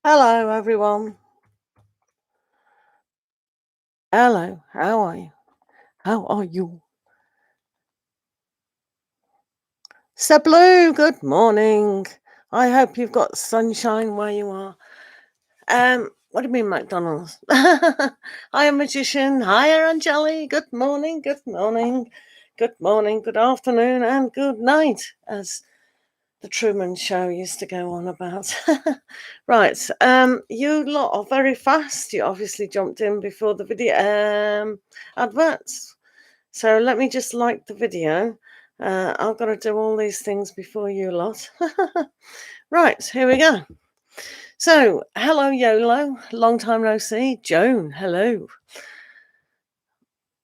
Hello, everyone. Hello, how are you? How are you? Sir Blue, good morning. I hope you've got sunshine where you are. What do you mean, McDonald's? Hi, magician. Hi, Angeli. Good morning. Good morning. Good morning. Good afternoon, and good night, as the Truman Show used to go on about. Right. You lot are very fast. You obviously jumped in before the video adverts. So let me just like the video. I've got to do all these things before you lot. Right, here we go. So, hello, YOLO. Long time no see. Joan, hello.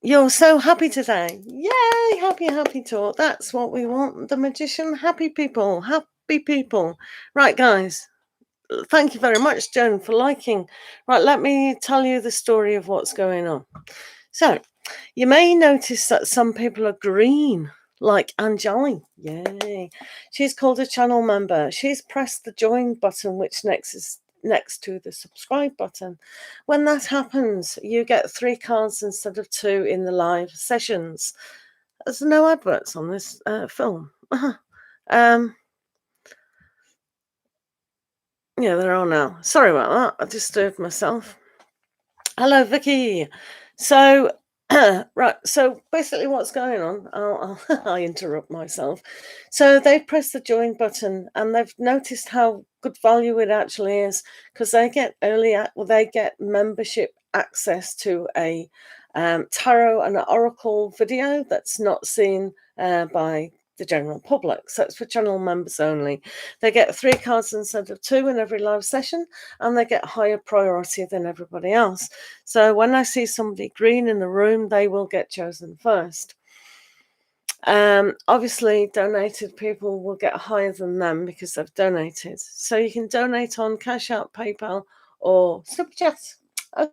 You're so happy today. Yay, happy, happy talk. That's what we want. The magician, happy people, happy people. Right, guys. Thank you very much, Joan, for liking. Right, let me tell you the story of what's going on. So, you may notice that some people are green, like Anjali. Yay. She's called a channel member. She's pressed the join button, which is next to the subscribe button. When that happens, you get 3 cards instead of 2 in the live sessions. There's no adverts on this film. um, yeah, there are now. Sorry about that. I disturbed myself. Hello, Vicky. So, right. So basically, what's going on? I interrupt myself. So they've pressed the join button, and they've noticed how good value it actually is because they get they get membership access to a tarot and an oracle video that's not seen by the general public. So it's for channel members only. They get 3 cards instead of 2 in every live session, and they get higher priority than everybody else. So when I see somebody green in the room, they will get chosen first. Obviously, donated people will get higher than them because they've donated. So you can donate on Cash App, PayPal, or superchat. Okay.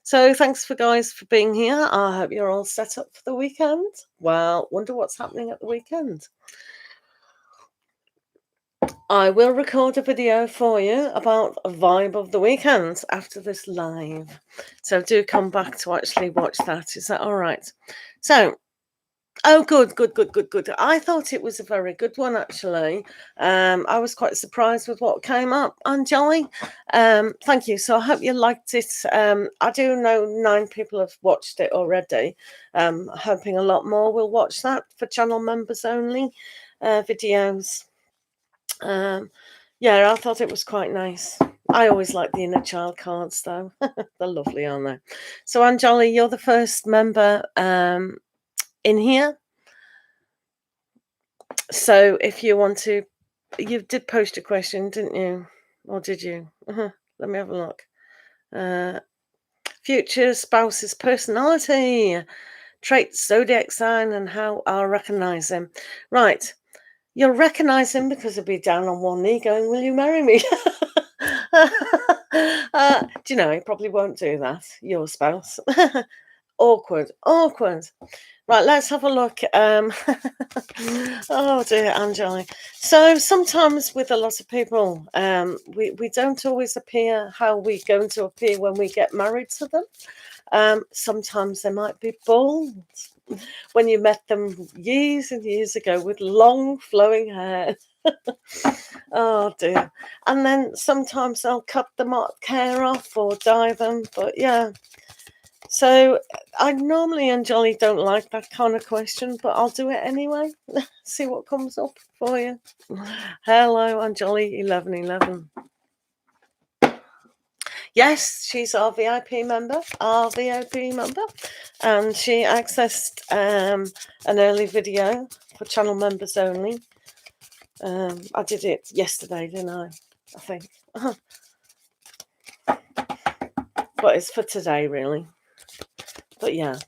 So thanks for guys for being here. I hope you're all set up for the weekend. Well, wonder what's happening at the weekend. I will record a video for you about a vibe of the weekend after this live. So do come back to actually watch that. Is that all right? So, oh, good. I thought it was a very good one, actually. I was quite surprised with what came up. Anjali, thank you. So I hope you liked it. I do know 9 people have watched it already. Hoping a lot more will watch that for channel members only videos. Yeah, I thought it was quite nice. I always like the inner child cards, though. They're lovely, aren't they? So, Anjali, you're the first member in here. So, if you want to, you did post a question, didn't you? Or did you? Let me have a look. Future spouse's personality, traits, zodiac sign, and how I'll recognize them. Right. You'll recognise him because he'll be down on one knee going, "Will you marry me?" Do you know, he probably won't do that, your spouse. Awkward. Right, let's have a look. Oh dear, Angeli. So sometimes with a lot of people, we don't always appear how we're going to appear when we get married to them. Sometimes they might be bald when you met them years and years ago with long flowing hair. Oh dear. And then sometimes they'll cut them hair off or dye them. But yeah. So I normally, Anjali, don't like that kind of question, but I'll do it anyway. See what comes up for you. Hello, Anjali 1111. Yes, she's our VIP member, and she accessed an early video for channel members only. I did it yesterday, didn't I? I think. But it's for today, really. But yeah.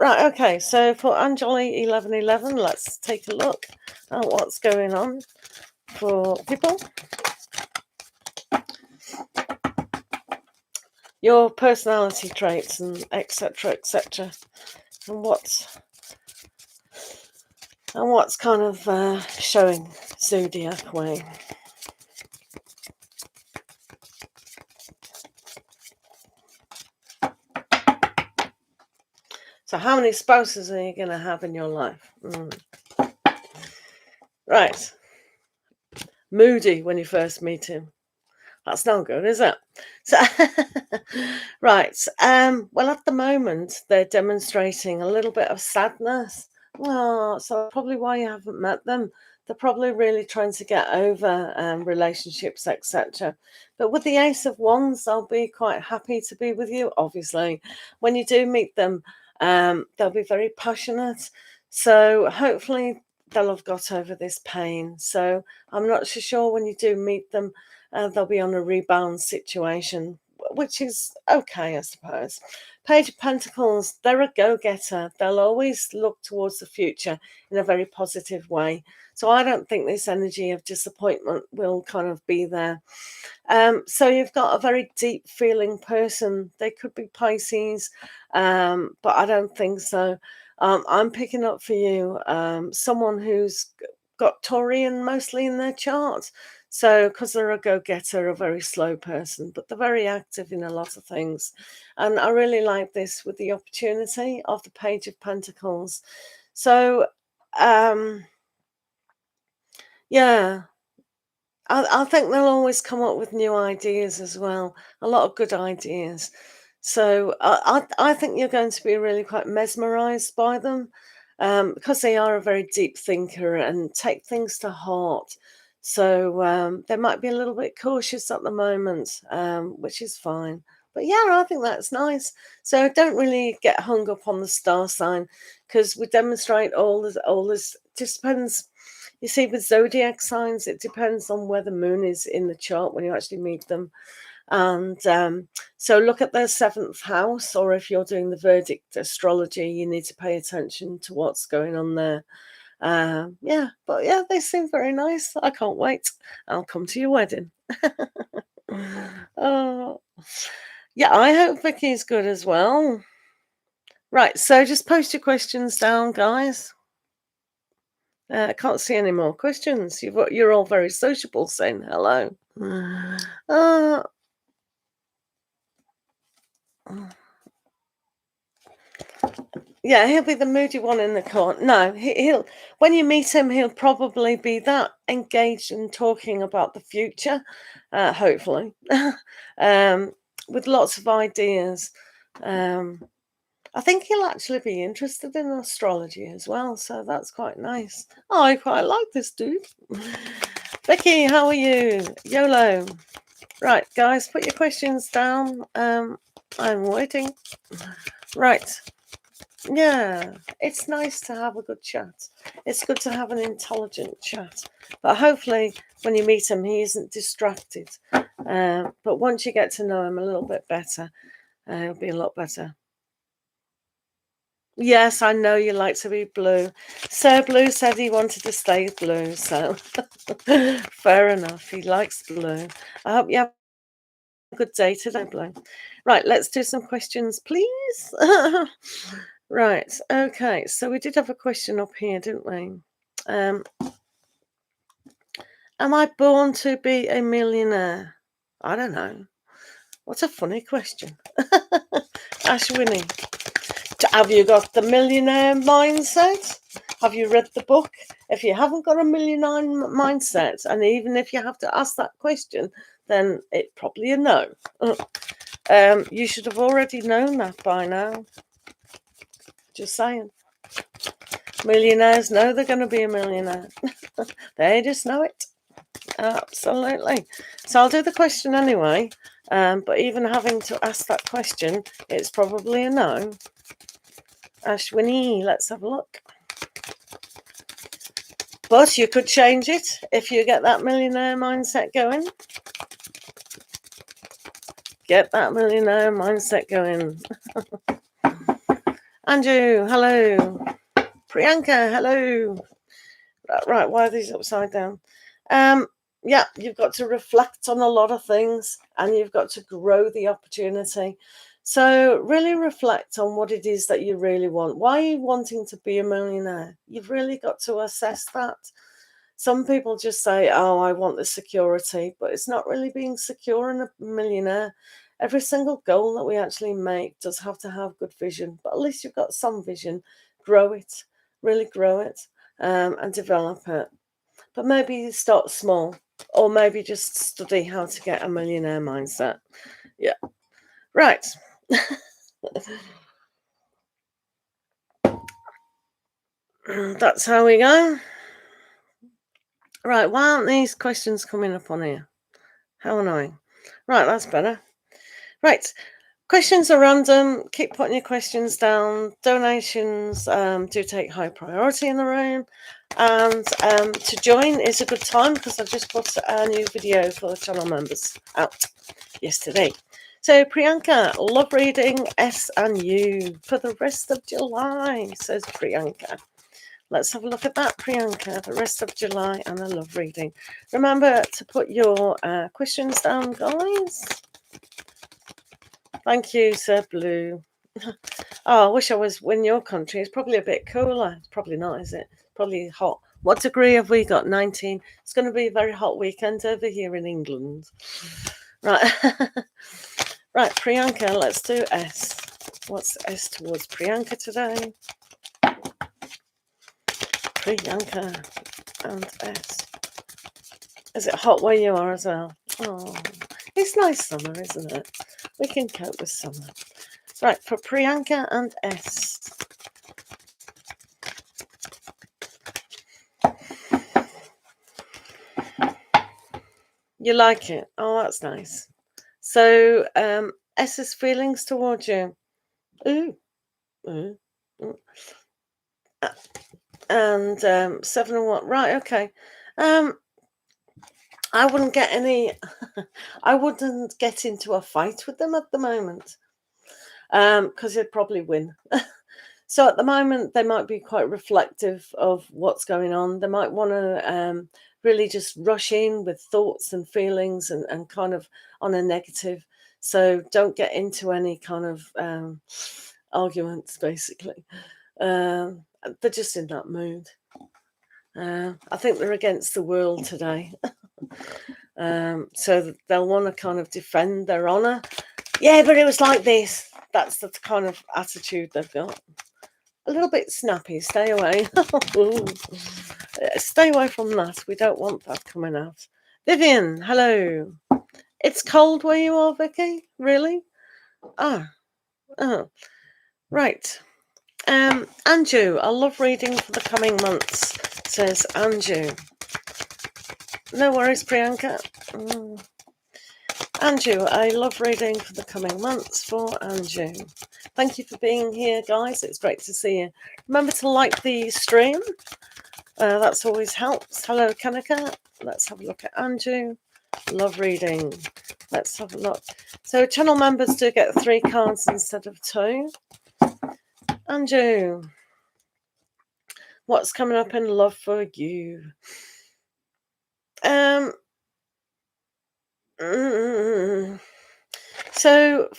Right, okay. So for Anjali 1111, let's take a look at what's going on for people. Your personality traits and etc. And what's kind of showing zodiac way. So how many spouses are you going to have in your life? Right. Moody when you first meet him. That's not good, is it? So, right. Well, at the moment, they're demonstrating a little bit of sadness. Well, so probably why you haven't met them. They're probably really trying to get over relationships, etc. But with the Ace of Wands, they'll be quite happy to be with you. Obviously, when you do meet them, they'll be very passionate. So hopefully, they'll have got over this pain. So I'm not so sure when you do meet them they'll be on a rebound situation, which is okay, I suppose. Page of Pentacles, they're a go-getter. They'll always look towards the future in a very positive way. So I don't think this energy of disappointment will kind of be there. So you've got a very deep feeling person. They could be Pisces, but I don't think so. I'm picking up for you someone who's got Taurian mostly in their chart. So, because they're a go-getter, a very slow person, but they're very active in a lot of things. And I really like this with the opportunity of the Page of Pentacles. So, yeah, I think they'll always come up with new ideas as well, a lot of good ideas. So I think you're going to be really quite mesmerized by them because they are a very deep thinker and take things to heart. So they might be a little bit cautious at the moment, which is fine. But yeah, I think that's nice. So don't really get hung up on the star sign because we demonstrate all this. Just depends. You see, with zodiac signs, it depends on where the moon is in the chart when you actually meet them. And so look at their seventh house, or if you're doing the verdict astrology, you need to pay attention to what's going on there. Yeah, but yeah, they seem very nice. I can't wait. I'll come to your wedding. Oh, yeah, I hope Vicky's good as well. Right, so just post your questions down, guys. I can't see any more questions. You're all very sociable saying hello. Uh, yeah, he'll be the moody one in the corner. No, he'll. When you meet him, he'll probably be that engaged in talking about the future, hopefully, with lots of ideas. I think he'll actually be interested in astrology as well, so that's quite nice. Oh, I quite like this dude. Vicky, how are you? YOLO. Right, guys, put your questions down. I'm waiting. Right. Yeah, it's nice to have a good chat. It's good to have an intelligent chat. But hopefully, when you meet him, he isn't distracted. But once you get to know him a little bit better, it'll be a lot better. Yes, I know you like to be blue. Sir Blue said he wanted to stay blue, so fair enough. He likes blue. I hope you have a good day today, Blue. Right, let's do some questions, please. Right, okay. So we did have a question up here, didn't we? Am I born to be a millionaire? I don't know. What a funny question. Ashwini, have you got the millionaire mindset? Have you read the book? If you haven't got a millionaire mindset, and even if you have to ask that question, then it's probably a no. You should have already known that by now. Just saying. Millionaires know they're going to be a millionaire. They just know it. Absolutely. So I'll do the question anyway. But even having to ask that question, it's probably a no. Ashwini, let's have a look. But you could change it if you get that millionaire mindset going. Get that millionaire mindset going. Andrew, hello. Priyanka, hello. Right, why are these upside down? Yeah, you've got to reflect on a lot of things and you've got to grow the opportunity. So really reflect on what it is that you really want. Why are you wanting to be a millionaire? You've really got to assess that. Some people just say, oh, I want the security, but it's not really being secure and a millionaire. Every single goal that we actually make does have to have good vision, but at least you've got some vision. Grow it, really grow it, and develop it. But maybe you start small, or maybe just study how to get a millionaire mindset. Yeah, right. That's how we go. Right, why aren't these questions coming up on here? How annoying. Right, that's better. Right, questions are random. Keep putting your questions down. Donations do take high priority in the room. And to join is a good time because I just put a new video for the channel members out yesterday. So Priyanka, love reading S and U for the rest of July, says Priyanka. Let's have a look at that, Priyanka, the rest of July and a love reading. Remember to put your questions down, guys. Thank you, Sir Blue. Oh, I wish I was in your country. It's probably a bit cooler. It's probably not, is it? Probably hot. What degree have we got? 19. It's going to be a very hot weekend over here in England. Right. Right, Priyanka, let's do S. What's S towards Priyanka today? Priyanka and S. Is it hot where you are as well? Oh, it's nice summer, isn't it? We can cope with summer. Right, for Priyanka and S. You like it? Oh, that's nice. So, S's feelings towards you. Ooh. Ooh. Ooh. And 7 and what? Right, okay. I wouldn't get any, I wouldn't get into a fight with them at the moment because they'd probably win. So at the moment, they might be quite reflective of what's going on. They might want to really just rush in with thoughts and feelings and kind of on a negative. So don't get into any kind of arguments, basically. They're just in that mood. I think they're against the world today. So they'll want to kind of defend their honor. Yeah, but it was like this. That's the kind of attitude they've got. A little bit snappy. Stay away. Stay away from that. We don't want that coming out. Vivian, hello. It's cold where you are, Vicky? Really? Oh. Right. Anju, I love reading for the coming months, says Anju. No worries, Priyanka. Anju, I love reading for the coming months for Anju. Thank you for being here, guys. It's great to see you. Remember to like the stream. That's always helps. Hello, Kanika. Let's have a look at Anju. Love reading. Let's have a look. So channel members do get 3 cards instead of 2. Anju, what's coming up in love for you? So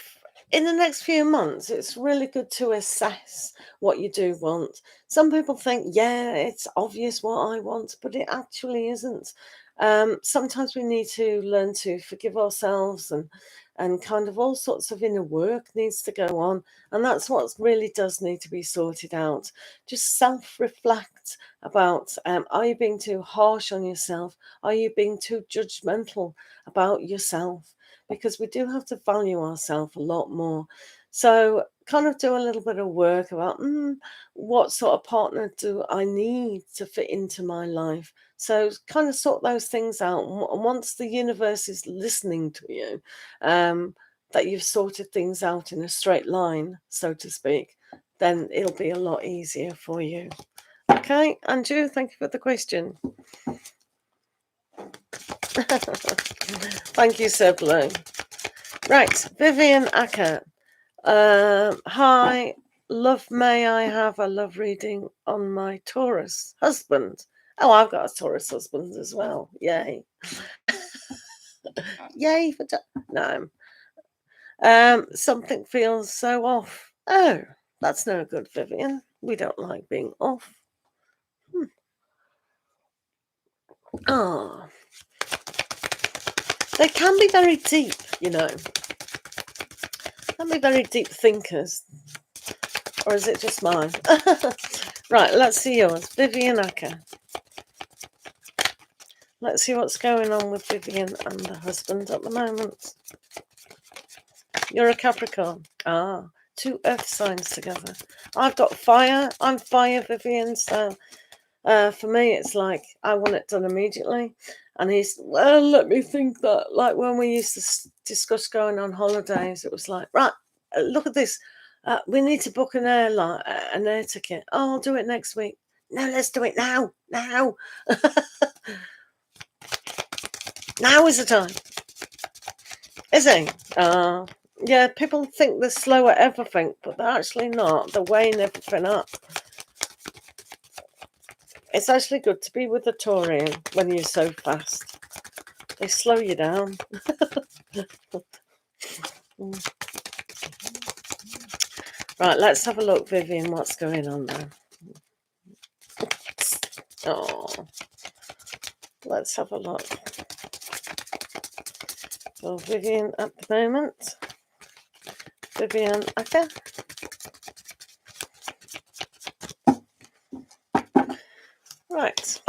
in the next few months, it's really good to assess what you do want. Some people think, yeah, it's obvious what I want, but it actually isn't. Sometimes we need to learn to forgive ourselves and kind of all sorts of inner work needs to go on. And that's what really does need to be sorted out. Just self-reflect about, are you being too harsh on yourself? Are you being too judgmental about yourself? Because we do have to value ourselves a lot more. So kind of do a little bit of work about what sort of partner do I need to fit into my life. So kind of sort those things out. And once the universe is listening to you, that you've sorted things out in a straight line, so to speak, then it'll be a lot easier for you. Okay, Andrew, thank you for the question. Thank you, Sir Blue. Right, Vivian Acker. Hi, love, may I have a love reading on my Taurus husband? Oh, I've got a Taurus husband as well. Yay. Yay for no. Something feels so off. Oh, that's no good, Vivian. We don't like being off. Oh. They can be very deep, you know. Aren't we very deep thinkers? Or is it just mine? Right, let's see yours. Vivian Acker. Let's see what's going on with Vivian and her husband at the moment. You're a Capricorn. Ah, 2 earth signs together. I've got fire. I'm fire, Vivian. So for me, it's like I want it done immediately. And he's, well, let me think that. Like when we used to discuss going on holidays, it was like, right, look at this. We need to book an air ticket. Oh, I'll do it next week. No, let's do it now. Now. Now is the time. Is he? Yeah, people think they're slow at everything, but they're actually not. They're weighing everything up. It's actually good to be with a Taurian when you're so fast. They slow you down. Right, let's have a look, Vivian, what's going on there. Oh, let's have a look. So Vivian at the moment. Vivian Acker. Right.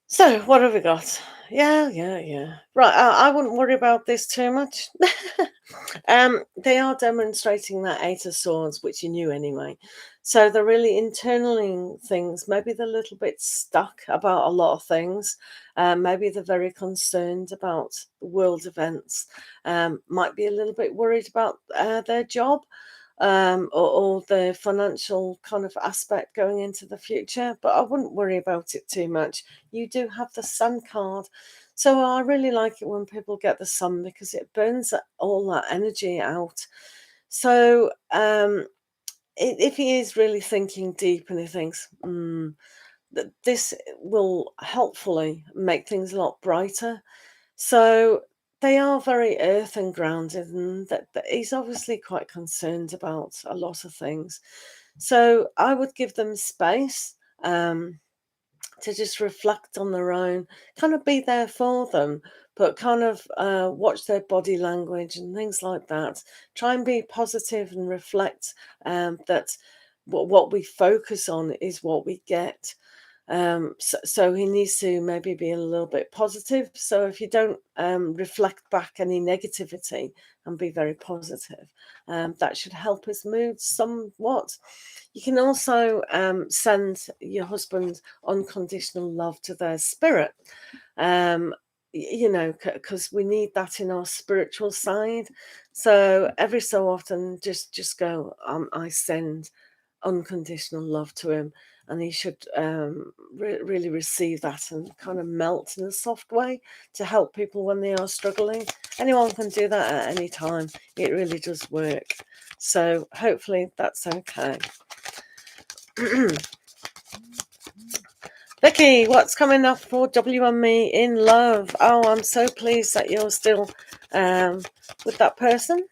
So what have we got? Yeah. Right, I wouldn't worry about this too much. They are demonstrating that 8 of Swords, which you knew anyway. So they're really internaling things. Maybe they're a little bit stuck about a lot of things. Maybe they're very concerned about world events. Might be a little bit worried about their job. Or the financial kind of aspect going into the future, but I wouldn't worry about it too much. You do have the Sun card, so I really like it when people get the Sun because it burns all that energy out. So if he is really thinking deep and he thinks that this will helpfully make things a lot brighter, so they are very earth and grounded, and that he's obviously quite concerned about a lot of things. So I would give them space to just reflect on their own, kind of be there for them, but kind of watch their body language and things like that. Try and be positive and reflect that what we focus on is what we get. So he needs to maybe be a little bit positive. So if you don't reflect back any negativity and be very positive, that should help his mood somewhat. You can also send your husband unconditional love to their spirit. You know, because we need that in our spiritual side. So every so often, just go, I send unconditional love to him, and he should really receive that and kind of melt in a soft way to help people when they are struggling. Anyone can do that at any time. It really does work. So hopefully that's okay. Vicky, what's coming up for W and me in love? Oh, I'm so pleased that you're still with that person.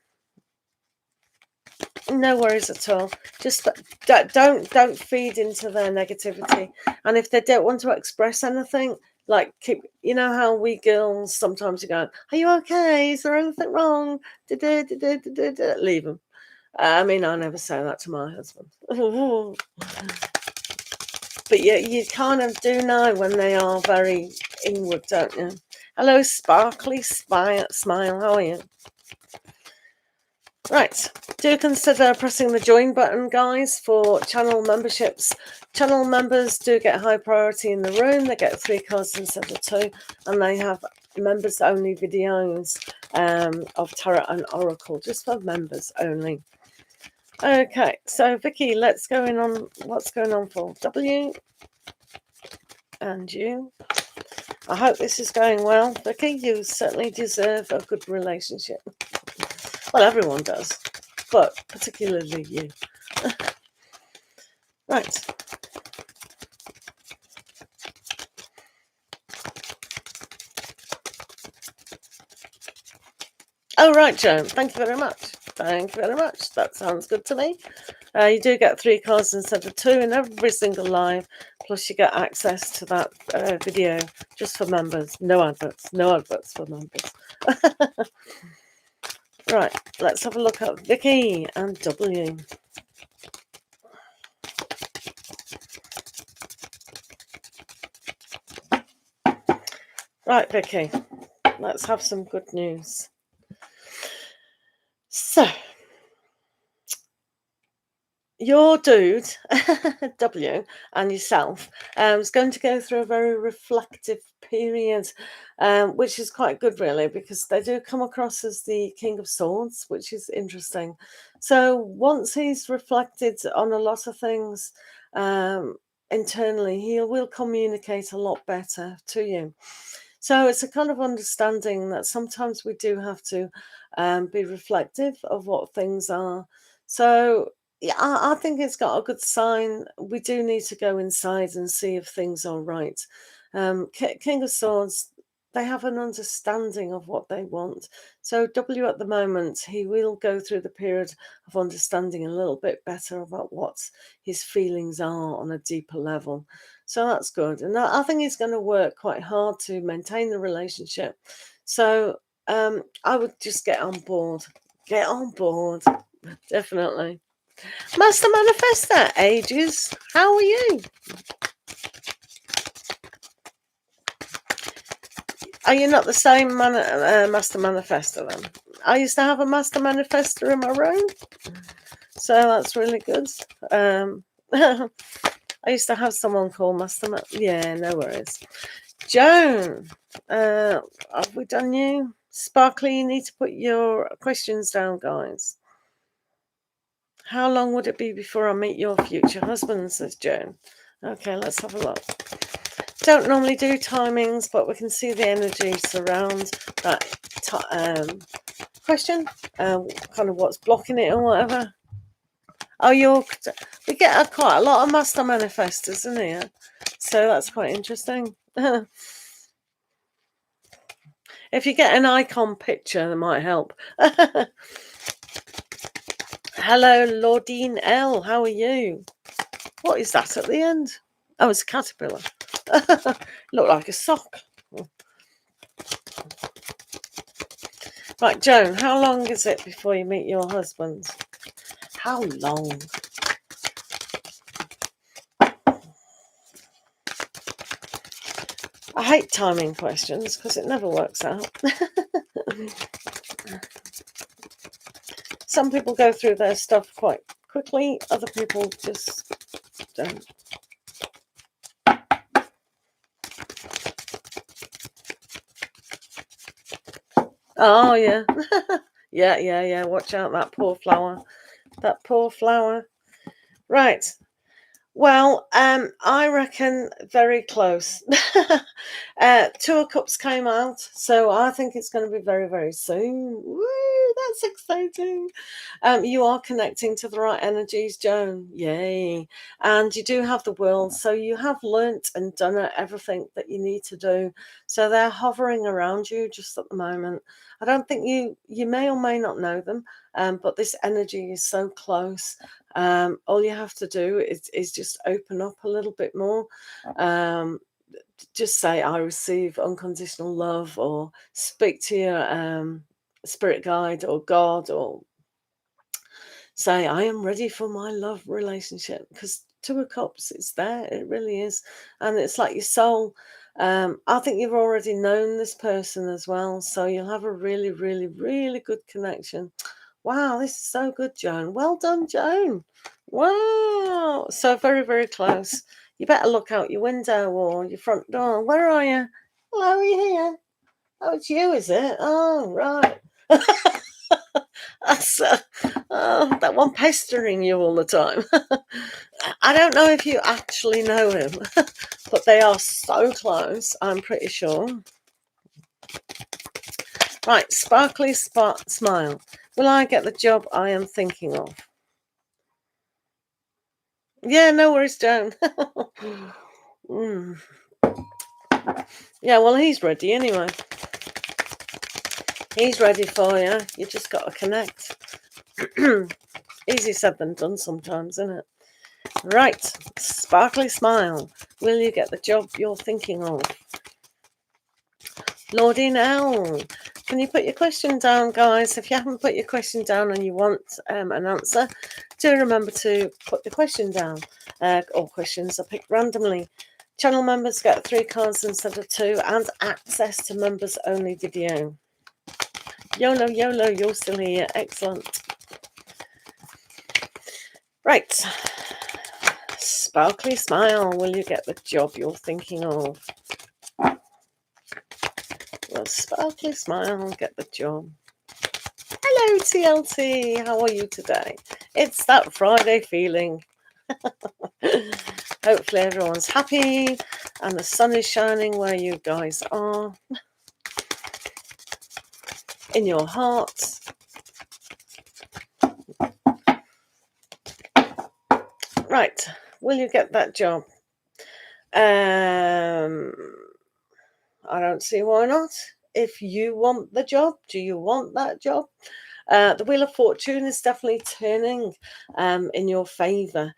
No worries at all. Just don't feed into their negativity. And if they don't want to express anything, like keep, you know how we girls sometimes go, "Are you okay? Is there anything wrong?" Leave them. I mean, I never say that to my husband. But you kind of do know when they are very inward, don't you? Hello, Sparkly Smile. How are you? Right, do consider pressing the join button, guys, for channel memberships. Channel members do get high priority in the room. They get 3 cards instead of 2, and they have members only videos of tarot and oracle, just for members only. Okay, so Vicky, let's go in on what's going on for W and you. I hope this is going well, Vicky. You certainly deserve a good relationship. Well, everyone does, but particularly you. Right. Oh, right, Joan. Thank you very much. Thank you very much. That sounds good to me. You do get 3 cards instead of 2 in every single live, plus you get access to that video just for members. No adverts for members. Right, let's have a look at Vicky and W. Right, Vicky, let's have some good news. So, your dude, W, and yourself is going to go through a very reflective period, which is quite good, really, because they do come across as the King of Swords, which is interesting. So once he's reflected on a lot of things internally, he will communicate a lot better to you. So it's a kind of understanding that sometimes we do have to be reflective of what things are. So yeah, I think it's got a good sign. We do need to go inside and see if things are right. King of Swords, they have an understanding of what they want. So W at the moment, he will go through the period of understanding a little bit better about what his feelings are on a deeper level. So that's good. And I think he's going to work quite hard to maintain the relationship. So I would just get on board. Get on board. Definitely. Master Manifester, Ages, how are you? Are you not the same Master Manifester then? I used to have a Master Manifester in my room, so that's really good. I used to have someone called Master yeah, no worries. Joan, have we done you? Sparkly, you need to put your questions down, guys. How long would it be before I meet your future husband, says Joan. Okay, let's have a look. Don't normally do timings, but we can see the energy surround that question, kind of what's blocking it or whatever. Oh, we get quite a lot of master manifestors in here, so that's quite interesting. If you get an icon picture, that might help. Hello, Lordine L. How are you? What is that at the end? Oh, it's a caterpillar. Look like a sock. Right, Joan, how long is it before you meet your husband? How long? I hate timing questions because it never works out. Some people go through their stuff quite quickly, other people just don't. Oh, yeah. Yeah. Watch out, that poor flower. That poor flower. Right. Well, I reckon very close. 2 of Cups came out, so I think it's going to be very, very soon. Woo, that's exciting. You are connecting to the right energies, Joan. Yay. And you do have the World, so you have learnt and done everything that you need to do. So they're hovering around you just at the moment. I don't think you may or may not know them, but this energy is so close. All you have to do is just open up a little bit more. Just say, I receive unconditional love, or speak to your spirit guide or God, or say, I am ready for my love relationship, because 2 of Cups, it's there. It really is. And it's like your soul. I think you've already known this person as well, so you'll have a really, really, really good connection. Wow, this is so good, Joan. Well done, Joan. Wow. So very, very close. You better look out your window or your front door. Where are you? Hello, are you here? Oh, it's you, is it? Oh, right. That's that one pestering you all the time. I don't know if you actually know him, but they are so close, I'm pretty sure. Right, sparkly smile. Will I get the job I am thinking of? Yeah, no worries, Joan. Yeah, well, he's ready anyway. He's ready for you. You just got to connect. Easier said than done sometimes, isn't it? Right, sparkly smile. Will you get the job you're thinking of? Lordine L. Can you put your question down, guys? If you haven't put your question down and you want an answer, do remember to put the question down. All questions are picked randomly. Channel members get 3 cards instead of 2 and access to members only video. YOLO, YOLO, you're still here. Excellent. Right. Sparkly smile. Will you get the job you're thinking of? Well, sparkly smile, get the job. Hello, TLT. How are you today? It's that Friday feeling. Hopefully everyone's happy and the sun is shining where you guys are. In your hearts. Right. Will you get that job? I don't see why not. If you want the job, do you want that job? The Wheel of Fortune is definitely turning in your favour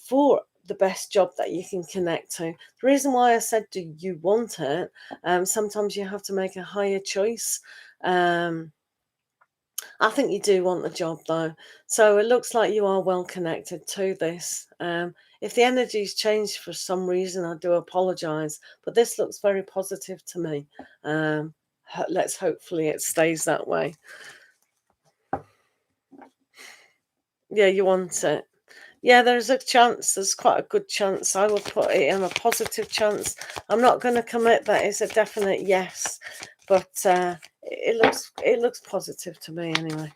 for the best job that you can connect to. The reason why I said, do you want it? Sometimes you have to make a higher choice. I think you do want the job, though. So it looks like you are well connected to this. If the energy's changed for some reason, I do apologise. But this looks very positive to me. Let's hopefully it stays that way. Yeah, you want it. Yeah, there's a chance. There's quite a good chance. I would put it in a positive chance. I'm not going to commit that it's a definite yes. But it looks positive to me anyway.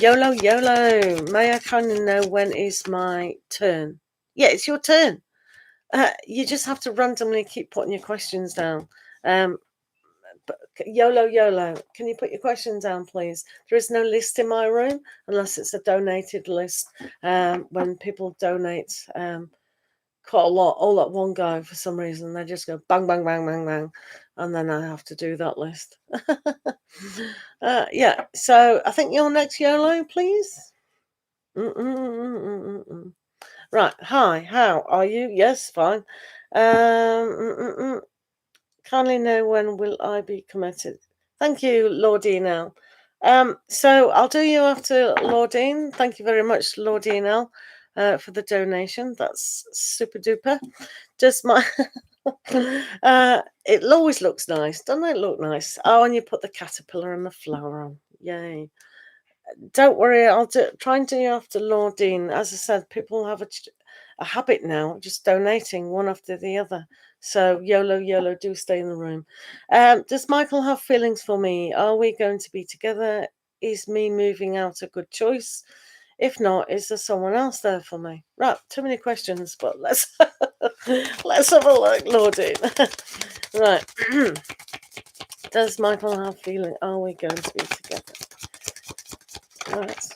YOLO, YOLO. May I kindly know when is my turn? Yeah, it's your turn. You just have to randomly keep putting your questions down. But YOLO, YOLO. Can you put your questions down, please? There is no list in my room unless it's a donated list. When people donate quite a lot all at one go for some reason, they just go bang, bang, bang, bang, bang. And then I have to do that list. Yeah, so I think you're next, YOLO, please. Right, hi, how are you? Yes, fine. Kindly know when will I be committed. Thank you, Lordine. So I'll do you after Lordine. Thank you very much, Lordine, for the donation. That's super duper. Just my it always looks nice, doesn't it? Look nice. Oh, and you put the caterpillar and the flower on. Yay. Don't worry, I'll try and do you after Lordine. As I said, people have a habit now, just donating one after the other. So YOLO, YOLO, do stay in the room. Does Michael have feelings for me? Are we going to be together? Is me moving out a good choice? If not, is there someone else there for me? Right, too many questions, but let's let's have a look, Lordine. Right. Does Michael have feeling? Are we going to be together? Right.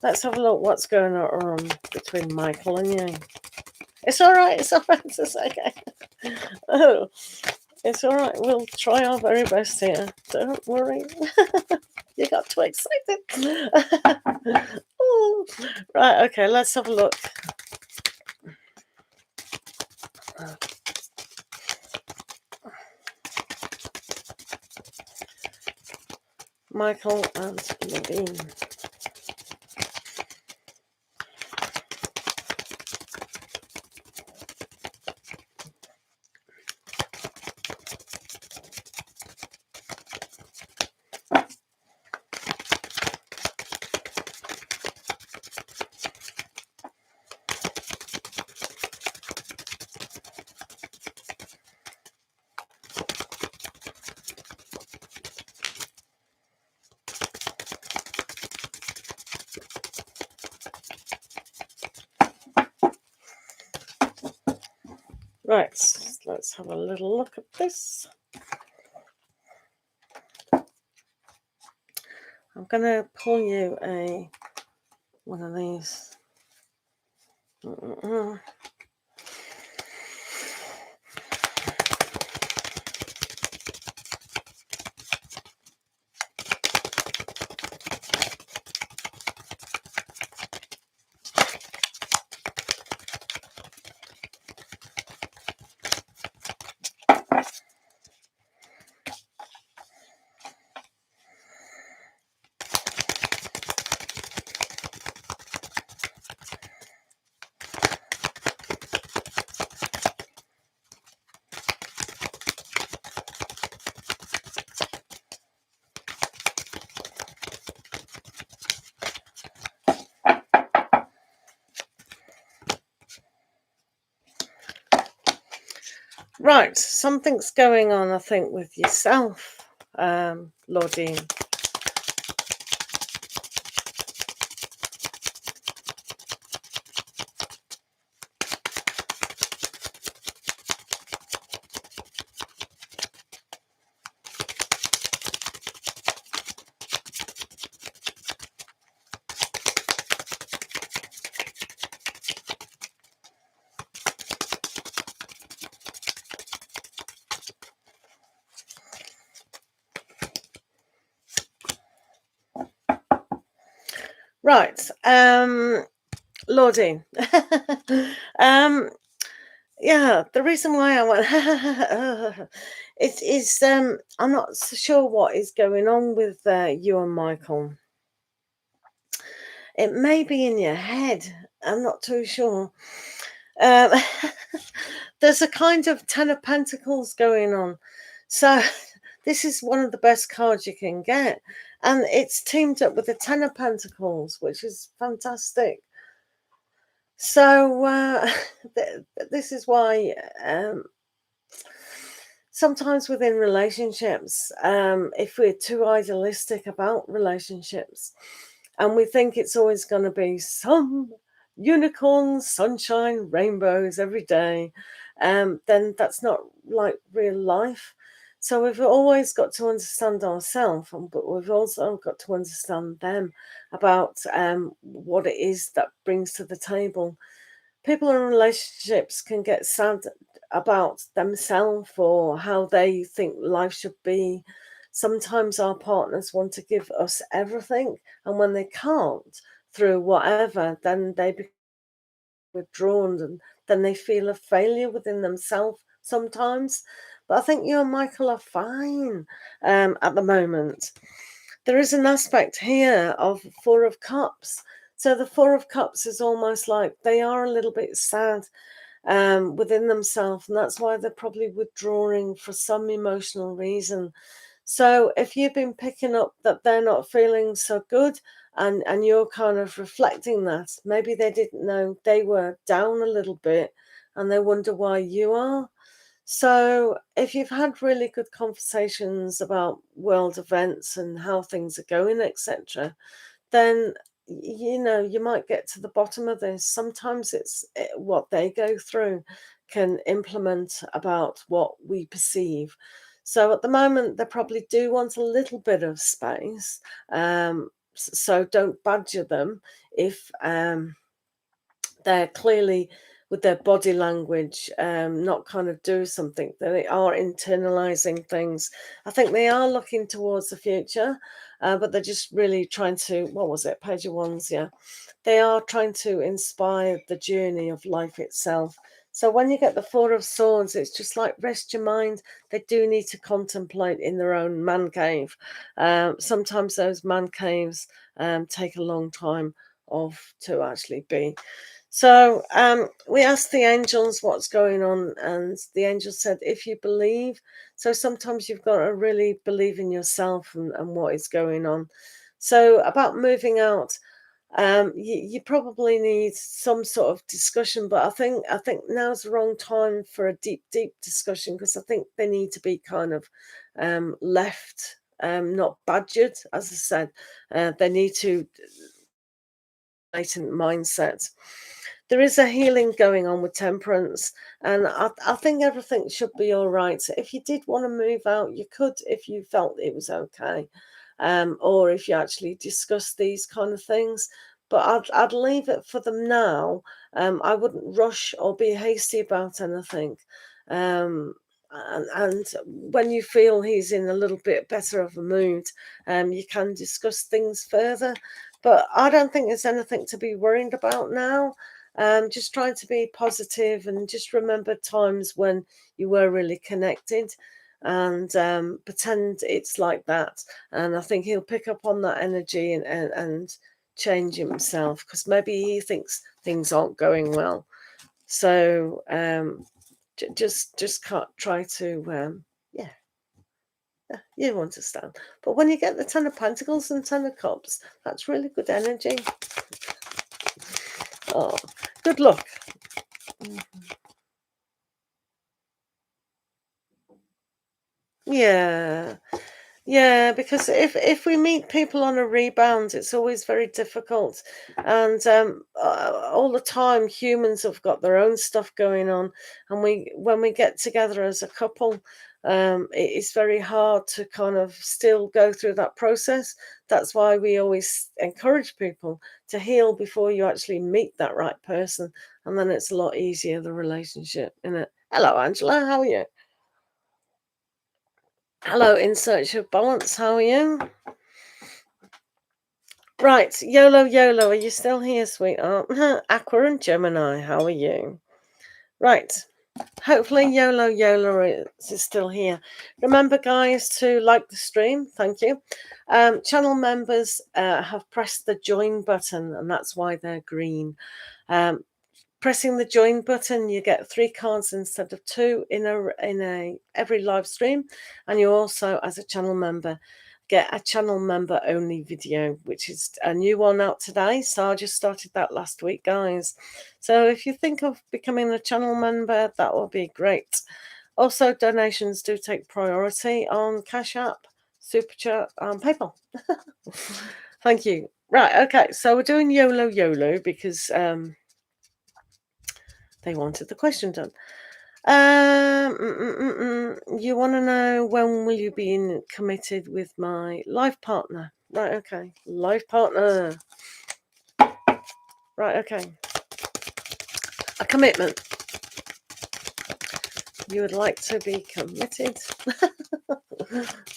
Let's have a look what's going on between Michael and you. It's all right. It's all right. It's okay. Oh, it's all right. We'll try our very best here. Don't worry. You got too excited. Oh. Right. Okay. Let's have a look. Michael and Nadine. Right, let's have a little look at this. I'm going to pull you one of these. Right, something's going on, I think, with yourself, Lordine. Right, Lordine. um, yeah, the reason why I went it is I'm not so sure what is going on with you and Michael. It may be in your head. I'm not too sure. Um, there's a kind of Ten of Pentacles going on. So this is one of the best cards you can get. And it's teamed up with the Ten of Pentacles, which is fantastic. So this is why sometimes within relationships, if we're too idealistic about relationships and we think it's always going to be some unicorns, sunshine, rainbows every day, then that's not like real life. So we've always got to understand ourselves, but we've also got to understand them about what it is that brings to the table. People in relationships can get sad about themselves or how they think life should be. Sometimes our partners want to give us everything, and when they can't, through whatever, then they become withdrawn and then they feel a failure within themselves sometimes. But I think you and Michael are fine at the moment. There is an aspect here of Four of Cups. So the Four of Cups is almost like they are a little bit sad within themselves, and that's why they're probably withdrawing for some emotional reason. So if you've been picking up that they're not feeling so good, and you're kind of reflecting that, maybe they didn't know they were down a little bit, and they wonder why you are. So if you've had really good conversations about world events and how things are going, etc., then you might get to the bottom of this. Sometimes what they go through can implement about what we perceive. So at the moment, they probably do want a little bit of space. So don't badger them if they're clearly with their body language not kind of do something. They are internalizing things. I think they are looking towards the future, but they're just really trying to, what was it, Page of Wands, yeah, they are trying to inspire the journey of life itself. So when you get the Four of Swords, it's just like rest your mind. They do need to contemplate in their own man cave. Sometimes those man caves take a long time to actually be. So we asked the angels what's going on, and the angels said, if you believe. So sometimes you've got to really believe in yourself and what is going on. So about moving out, you probably need some sort of discussion, but I think now's the wrong time for a deep discussion, because I think they need to be kind of left, not badgered, as I said. They need to latent mindset. There is a healing going on with temperance, and I think everything should be all right. So if you did want to move out, you could if you felt it was okay, or if you actually discussed these kind of things. But I'd leave it for them now. I wouldn't rush or be hasty about anything. And when you feel he's in a little bit better of a mood, you can discuss things further. But I don't think there's anything to be worried about now. Just trying to be positive and just remember times when you were really connected, and pretend it's like that. And I think he'll pick up on that energy and change himself, because maybe he thinks things aren't going well. So just can't try to yeah. You understand. But when you get the Ten of Pentacles and Ten of Cups, that's really good energy. Oh, good luck. Yeah. Yeah, because if we meet people on a rebound, it's always very difficult, and all the time humans have got their own stuff going on, and we when we get together as a couple, it's very hard to kind of still go through that process. That's why we always encourage people to heal before you actually meet that right person, and then it's a lot easier, the relationship, isn't it? Hello, Angela. How are you? Hello, in search of balance. How are you? Right, YOLO, YOLO, are you still here, sweetheart? Aqua and Gemini, how are you? Right, hopefully YOLO, YOLO is still here. Remember, guys, to like the stream. Thank you. Channel members have pressed the join button, and that's why they're green. Pressing the join button, you get 3 cards instead of 2 in a every live stream, and you also, as a channel member, get a channel member only video, which is a new one out today. So I just started that last week, guys. So if you think of becoming a channel member, that will be great. Also, donations do take priority on Cash App, Superchat, and PayPal. Thank you. Right, okay, so we're doing YOLO, YOLO because they wanted the question done. You want to know when will you be committed with my life partner? Right, okay. Life partner. Right, okay. A commitment. You would like to be committed?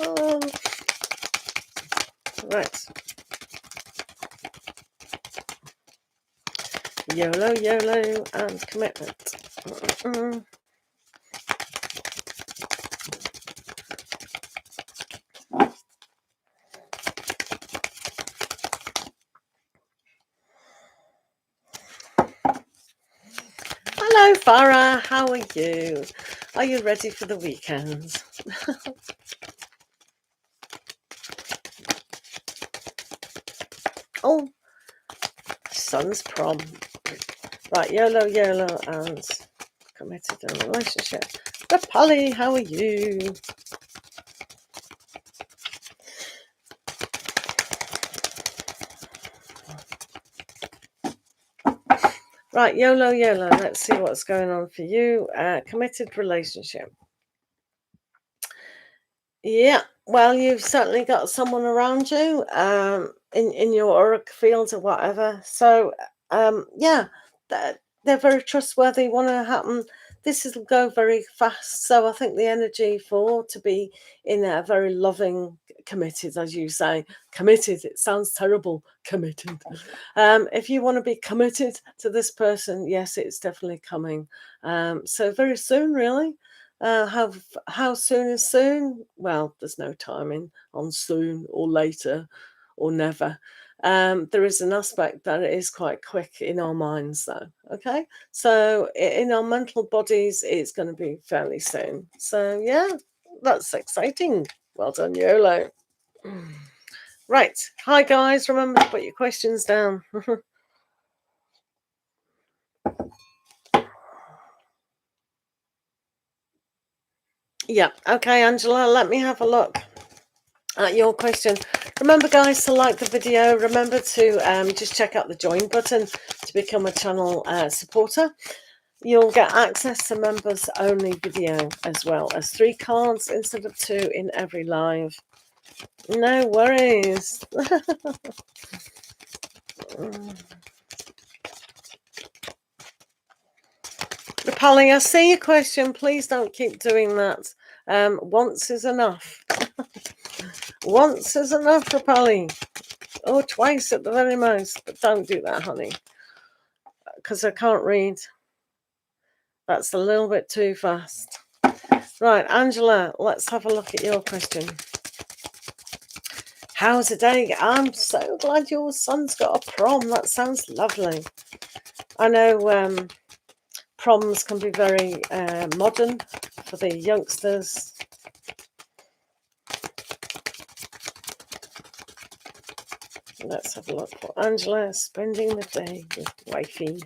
Oh. Right. YOLO, YOLO, and commitment. Hello, Farah. How are you? Are you ready for the weekend? Oh, son's prom. Right, YOLO, YOLO, and committed in a relationship. Polly, how are you? Right, YOLO, YOLO. Let's see what's going on for you. Committed relationship. Yeah, well, you've certainly got someone around you in your auric field or whatever. So, yeah, they're very trustworthy, want to happen. This will go very fast. So I think the energy for to be in a very loving, committed, as you say, committed. It sounds terrible, committed. If you want to be committed to this person, yes, it's definitely coming. So very soon, really. How soon is soon? Well, there's no timing on soon or later or never. There is an aspect that it is quite quick in our minds, though. Okay, so in our mental bodies, it's going to be fairly soon. So yeah, that's exciting. Well done, YOLO. Right, hi guys. Remember to put your questions down. Yeah, okay, Angela. Let me have a look at your question. Remember, guys, to like the video. Remember to just check out the join button to become a channel supporter. You'll get access to members only video, as well as 3 cards instead of 2 in every live. No worries. Polly, I see your question. Please don't keep doing that. Once is enough. Once is enough for Polly. Or twice at the very most. But don't do that, honey. Because I can't read. That's a little bit too fast. Right, Angela, let's have a look at your question. How's the day? I'm so glad your son's got a prom. That sounds lovely. I know proms can be very modern for the youngsters. Let's have a look for Angela spending the day with wifey.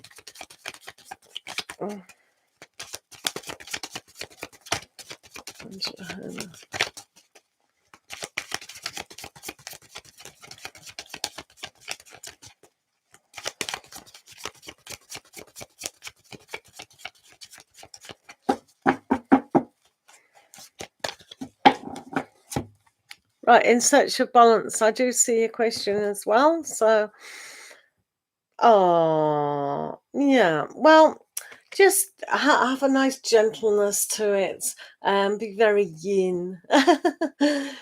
Angela. Right, in search of balance. I do see a question as well. So, oh, yeah. Well, just have a nice gentleness to it. Be very yin.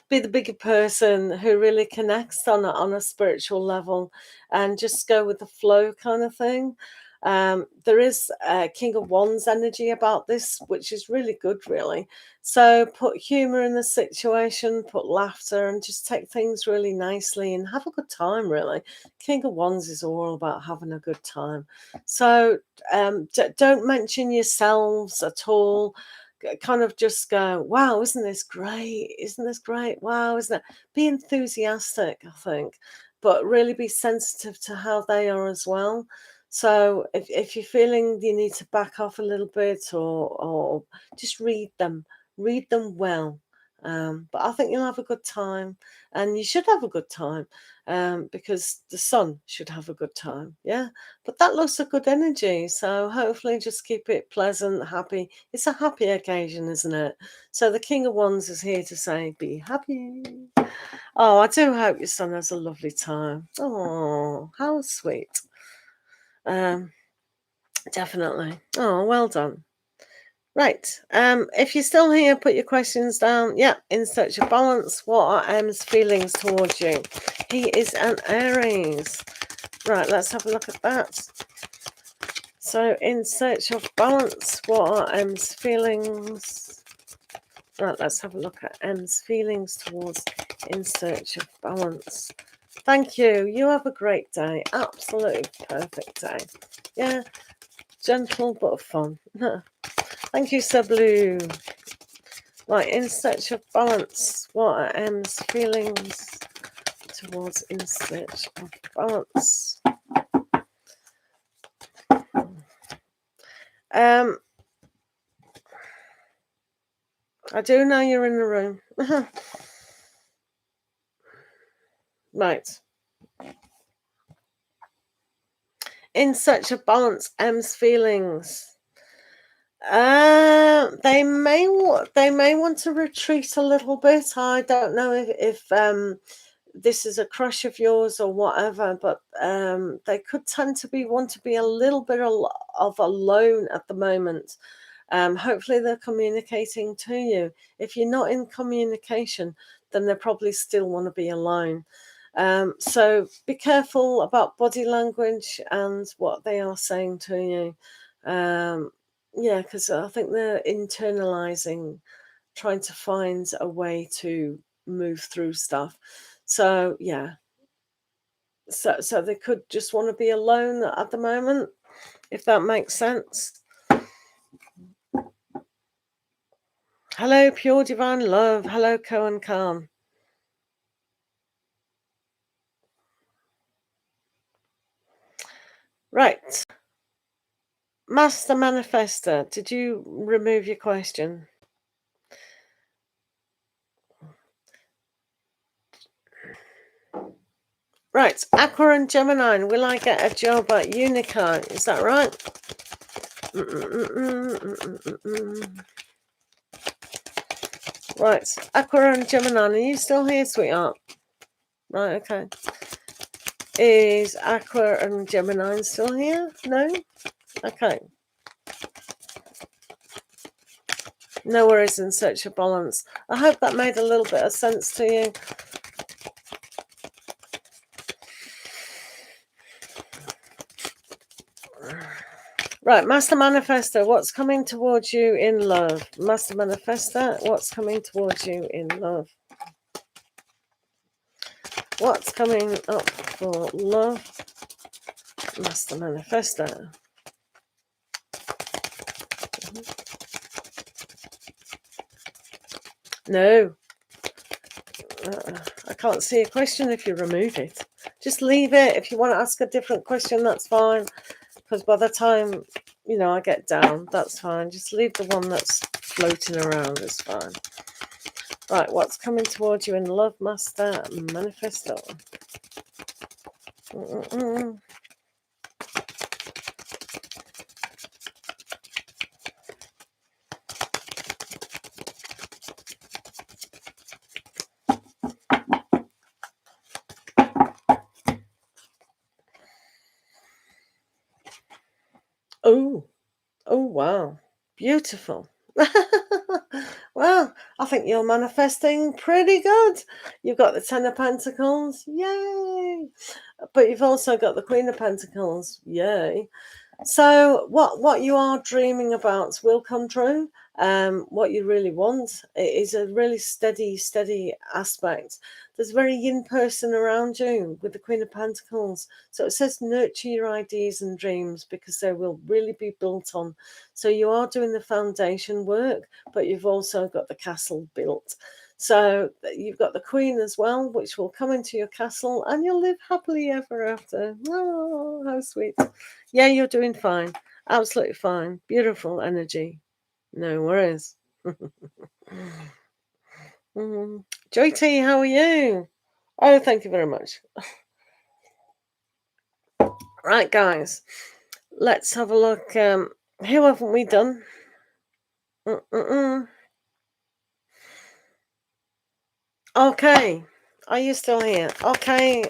Be the bigger person who really connects on a spiritual level, and just go with the flow kind of thing. There is King of Wands energy about this, which is really good, really. So put humor in the situation, put laughter, and just take things really nicely and have a good time, really. King of Wands is all about having a good time. So don't mention yourselves at all. Kind of just go, wow, isn't this great? Isn't this great? Wow, isn't it? Be enthusiastic, I think, but really be sensitive to how they are as well. So if you're feeling you need to back off a little bit, or just read them well. But I think you'll have a good time, and you should have a good time, because the sun should have a good time. Yeah, but that looks a good energy. So hopefully just keep it pleasant, happy. It's a happy occasion, isn't it? So the King of Wands is here to say, be happy. Oh, I do hope your son has a lovely time. Oh, how sweet. Um, Definitely. Oh, well done. Right. If you're still here, put your questions down. Yeah, in search of balance. What are M's feelings towards you? He is an Aries. Right, let's have a look at that. So, in search of balance, what are M's feelings? Right, let's have a look at M's feelings towards in search of balance. Thank you. You have a great day. Absolutely perfect day. Yeah, gentle but fun. Thank you, Sir Blue. Right, in search of balance, what are M's feelings towards in search of balance? I do know you're in the room. Right. In search of balance, M's feelings. They may want to retreat a little bit. I don't know if this is a crush of yours or whatever, but they could tend to want to be a little bit of alone at the moment. Hopefully they're communicating to you. If you're not in communication, then they probably still want to be alone. So be careful about body language and what they are saying to you. Yeah, because I think they're internalizing, trying to find a way to move through stuff. So yeah, so they could just want to be alone at the moment, if that makes sense. Hello, pure divine love. Hello, Cohen Khan. Right. Master Manifester, did you remove your question? Right. Aqua and Gemini, will I get a job at Unica? Is that right? Right. Aqua and Gemini, are you still here, sweetheart? Right, okay. Is Aqua and Gemini still here? No? Okay. No worries, in search of balance. I hope that made a little bit of sense to you. Right, Master Manifester, what's coming towards you in love? Master Manifester, what's coming towards you in love? What's coming up for love? Master Manifester. No. I can't see a question if you remove it. Just leave it. If you want to ask a different question, that's fine. Because by the time, I get down, that's fine. Just leave the one that's floating around. It's fine. Right, what's coming towards you in love, Master Manifesto? Oh, oh, wow. Beautiful. Well, I think you're manifesting pretty good. You've got the Ten of Pentacles. Yay. But you've also got the Queen of Pentacles. Yay. So what you are dreaming about will come true. What you really want is a really steady aspect. There's a very yin person around you with the Queen of Pentacles. So it says nurture your ideas and dreams because they will really be built on. So you are doing the foundation work, but you've also got the castle built. So you've got the Queen as well, which will come into your castle and you'll live happily ever after. Oh, how sweet. Yeah, you're doing fine. Absolutely fine. Beautiful energy. No worries. Joy T, how are you? Oh, thank you very much. Right, guys. Let's have a look. Who haven't we done? Okay. Are you still here? Okay.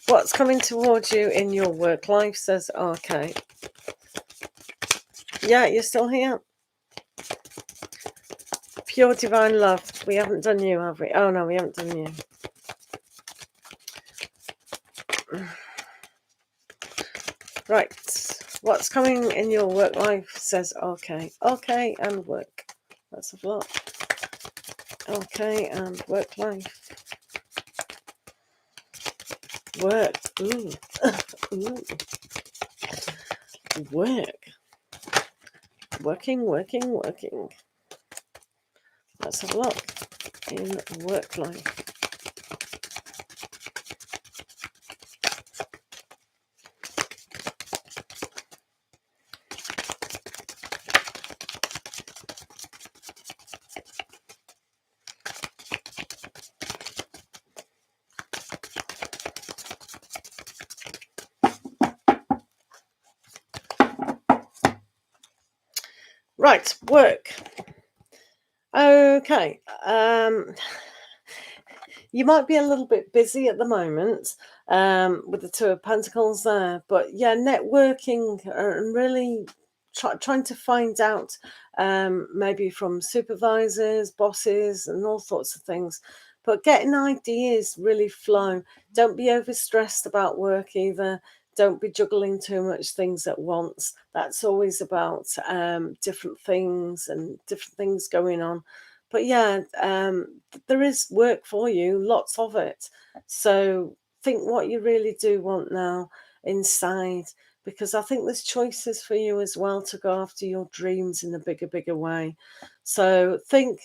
What's coming towards you in your work life, says okay. Yeah, you're still here. Pure divine love. We haven't done you, have we? Oh, no, we haven't done you. Right. What's coming in your work life, says okay. Okay, and work. Let's have a look. Okay, and work life. Work. Ooh. Ooh. Work. Working. Let's have a look in work life. Right, work. Okay. You might be a little bit busy at the moment with the Two of Pentacles there, but yeah, networking and really trying to find out maybe from supervisors, bosses, and all sorts of things. But getting ideas really flow. Don't be overstressed about work either. Don't be juggling too much things at once. That's always about different things and different things going on. But yeah, there is work for you, lots of it. So think what you really do want now inside, because I think there's choices for you as well to go after your dreams in a bigger way. So think,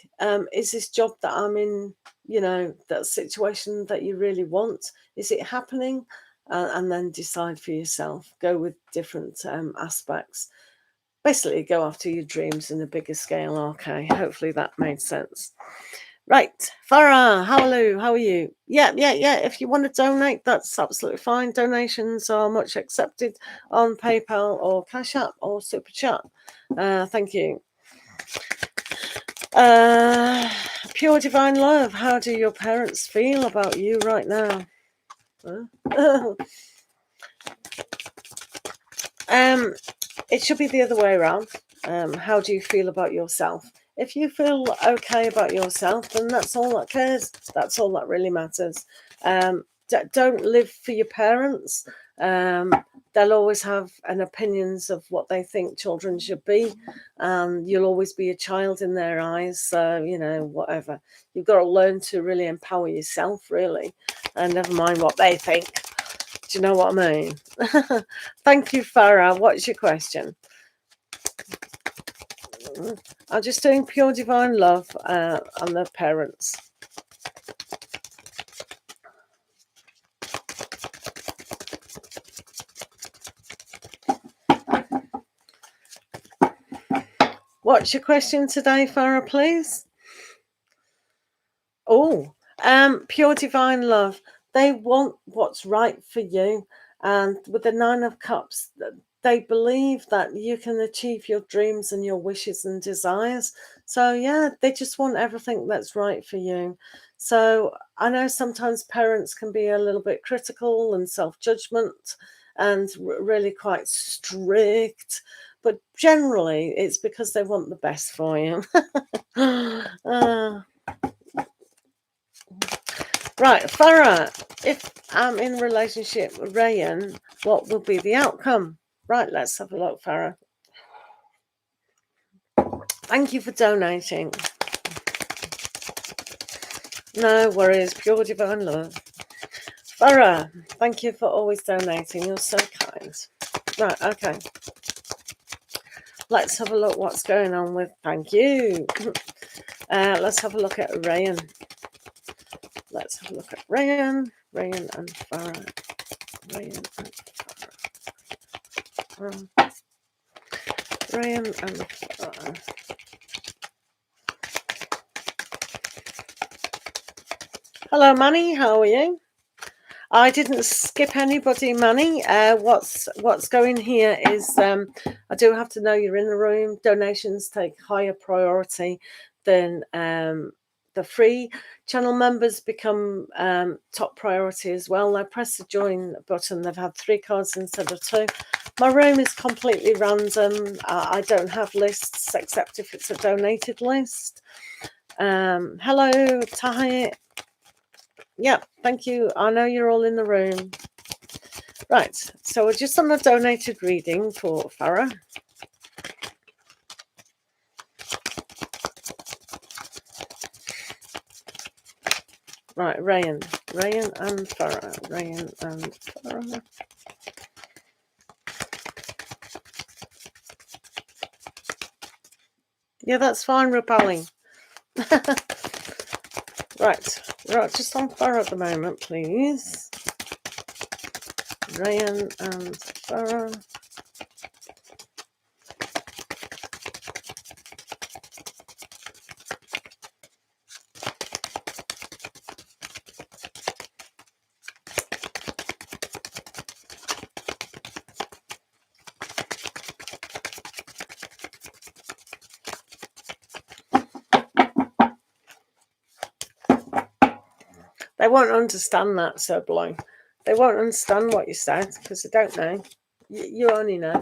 is this job that I'm in, that situation that you really want, is it happening? And then decide for yourself, go with different aspects. Basically, go after your dreams in a bigger scale. Okay, hopefully that made sense. Right, Farah, hello, how are you? Yeah. If you want to donate, that's absolutely fine. Donations are much accepted on PayPal or Cash App or Superchat. Thank you. Pure divine love, how do your parents feel about you right now? It should be the other way around. How do you feel about yourself? If you feel okay about yourself, then that's all that cares. That's all that really matters. Don't live for your parents. They'll always have an opinions of what they think children should be. You'll always be a child in their eyes. So, whatever. You've got to learn to really empower yourself, really. And never mind what they think. Do you know what I mean? Thank you, Farah. What's your question? I'm just doing pure divine love on the parents. What's your question today, Farah, please? Oh, pure divine love. They want what's right for you. And with the Nine of Cups, they believe that you can achieve your dreams and your wishes and desires. So yeah, they just want everything that's right for you. So I know sometimes parents can be a little bit critical and self-judgment and really quite strict, but generally it's because they want the best for you. Right, Farah, if I'm in a relationship with Rayan, what will be the outcome? Right, let's have a look, Farah. Thank you for donating. No worries, pure divine love. Farah, thank you for always donating. You're so kind. Right, okay. Let's have a look what's going on with... Thank you. Let's have a look at Rayan. Let's have a look at Rayan. Rayan and Farah. Rayan and Farah. Rayan and Farah. Hello, Manny. How are you? I didn't skip anybody, Manny. What's going here is I do have to know you're in the room. Donations take higher priority than the free. Channel members become top priority as well. Now press the join button. They've had 3 cards instead of 2. My room is completely random. I don't have lists except if it's a donated list. Hello, Tahir. Yeah, thank you. I know you're all in the room. Right, so we're just on a donated reading for Farah. Right, Rayan and Farah. Rayan and Farah. Yeah, that's fine, Rupali. Right, just on Farah at the moment, please. Rayan and Farah. They won't understand that, so blind. They won't understand what you said because they don't know. You only know.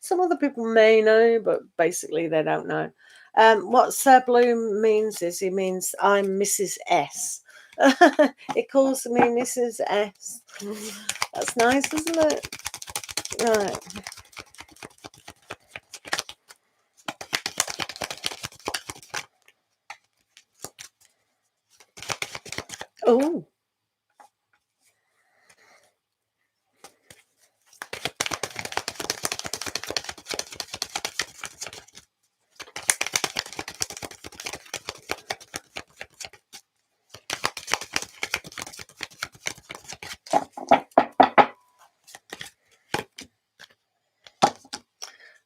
Some other people may know, but basically they don't know. What Sir Bloom means is he means I'm Mrs. S. It calls me Mrs. S. That's nice, isn't it? Right. Oh.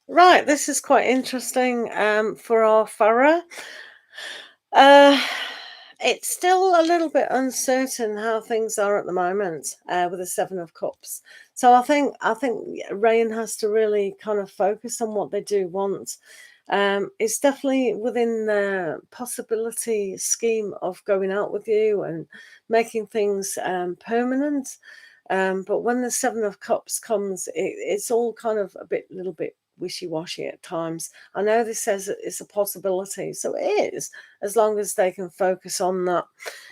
Right, this is quite interesting for our Farah. It's still a little bit uncertain how things are at the moment with the 7 of Cups. So I think Rayan has to really kind of focus on what they do want. It's definitely within the possibility scheme of going out with you and making things permanent. But when the 7 of Cups comes, it's all kind of little bit wishy-washy at times. I know this says it's a possibility, so it is, as long as they can focus on that.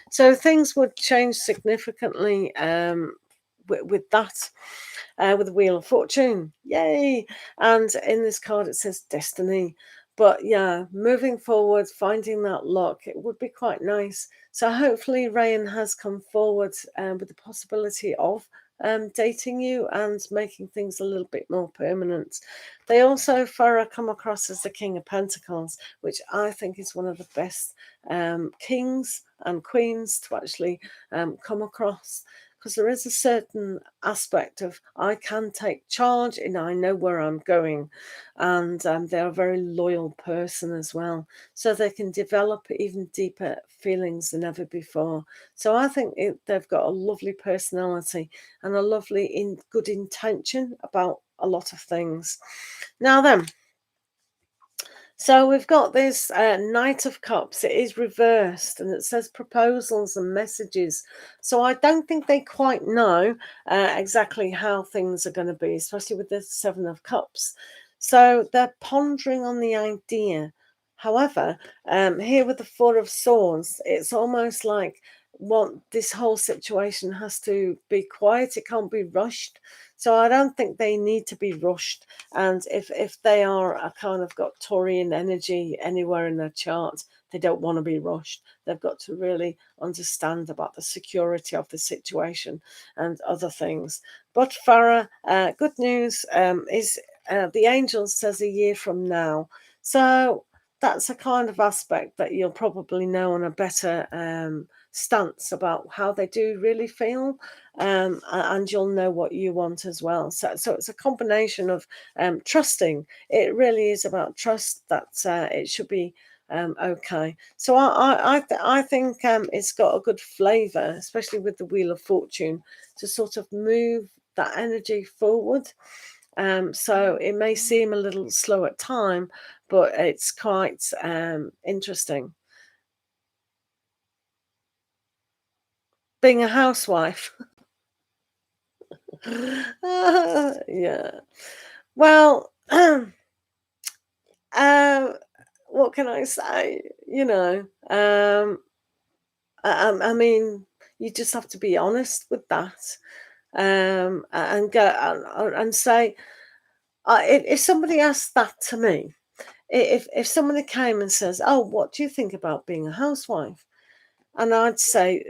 So things would change significantly with that. With the Wheel of Fortune, yay! And in this card it says destiny. But yeah, moving forward, finding that luck, it would be quite nice. So hopefully Rayan has come forward with the possibility of dating you and making things a little bit more permanent. They also, Farah, come across as the King of Pentacles, which I think is one of the best kings and queens to actually come across, because there is a certain aspect of I can take charge and I know where I'm going. And they're a very loyal person as well. So they can develop even deeper feelings than ever before. So I think they've got a lovely personality and a lovely, good intention about a lot of things. Now then, so we've got this Knight of Cups. It is reversed and it says proposals and messages. So I don't think they quite know exactly how things are going to be, especially with the Seven of Cups. So they're pondering on the idea. However, here with the Four of Swords, it's almost like what this whole situation has to be quiet. It can't be rushed. So I don't think they need to be rushed. And if they are a kind of got Taurian energy anywhere in their chart, they don't want to be rushed. They've got to really understand about the security of the situation and other things. But Farah, good news is the angel says a year from now. So that's a kind of aspect that you'll probably know on a better stance about how they do really feel, and you'll know what you want as well. So it's a combination of trusting. It really is about trust that it should be okay. So I think it's got a good flavour, especially with the Wheel of Fortune, to sort of move that energy forward. So it may seem a little slow at time, but it's quite interesting. Being a housewife. Yeah. Well, what can I say? I mean, you just have to be honest with that, and go and say, if somebody asked that to me, if somebody came and says, "Oh, what do you think about being a housewife?" And I'd say,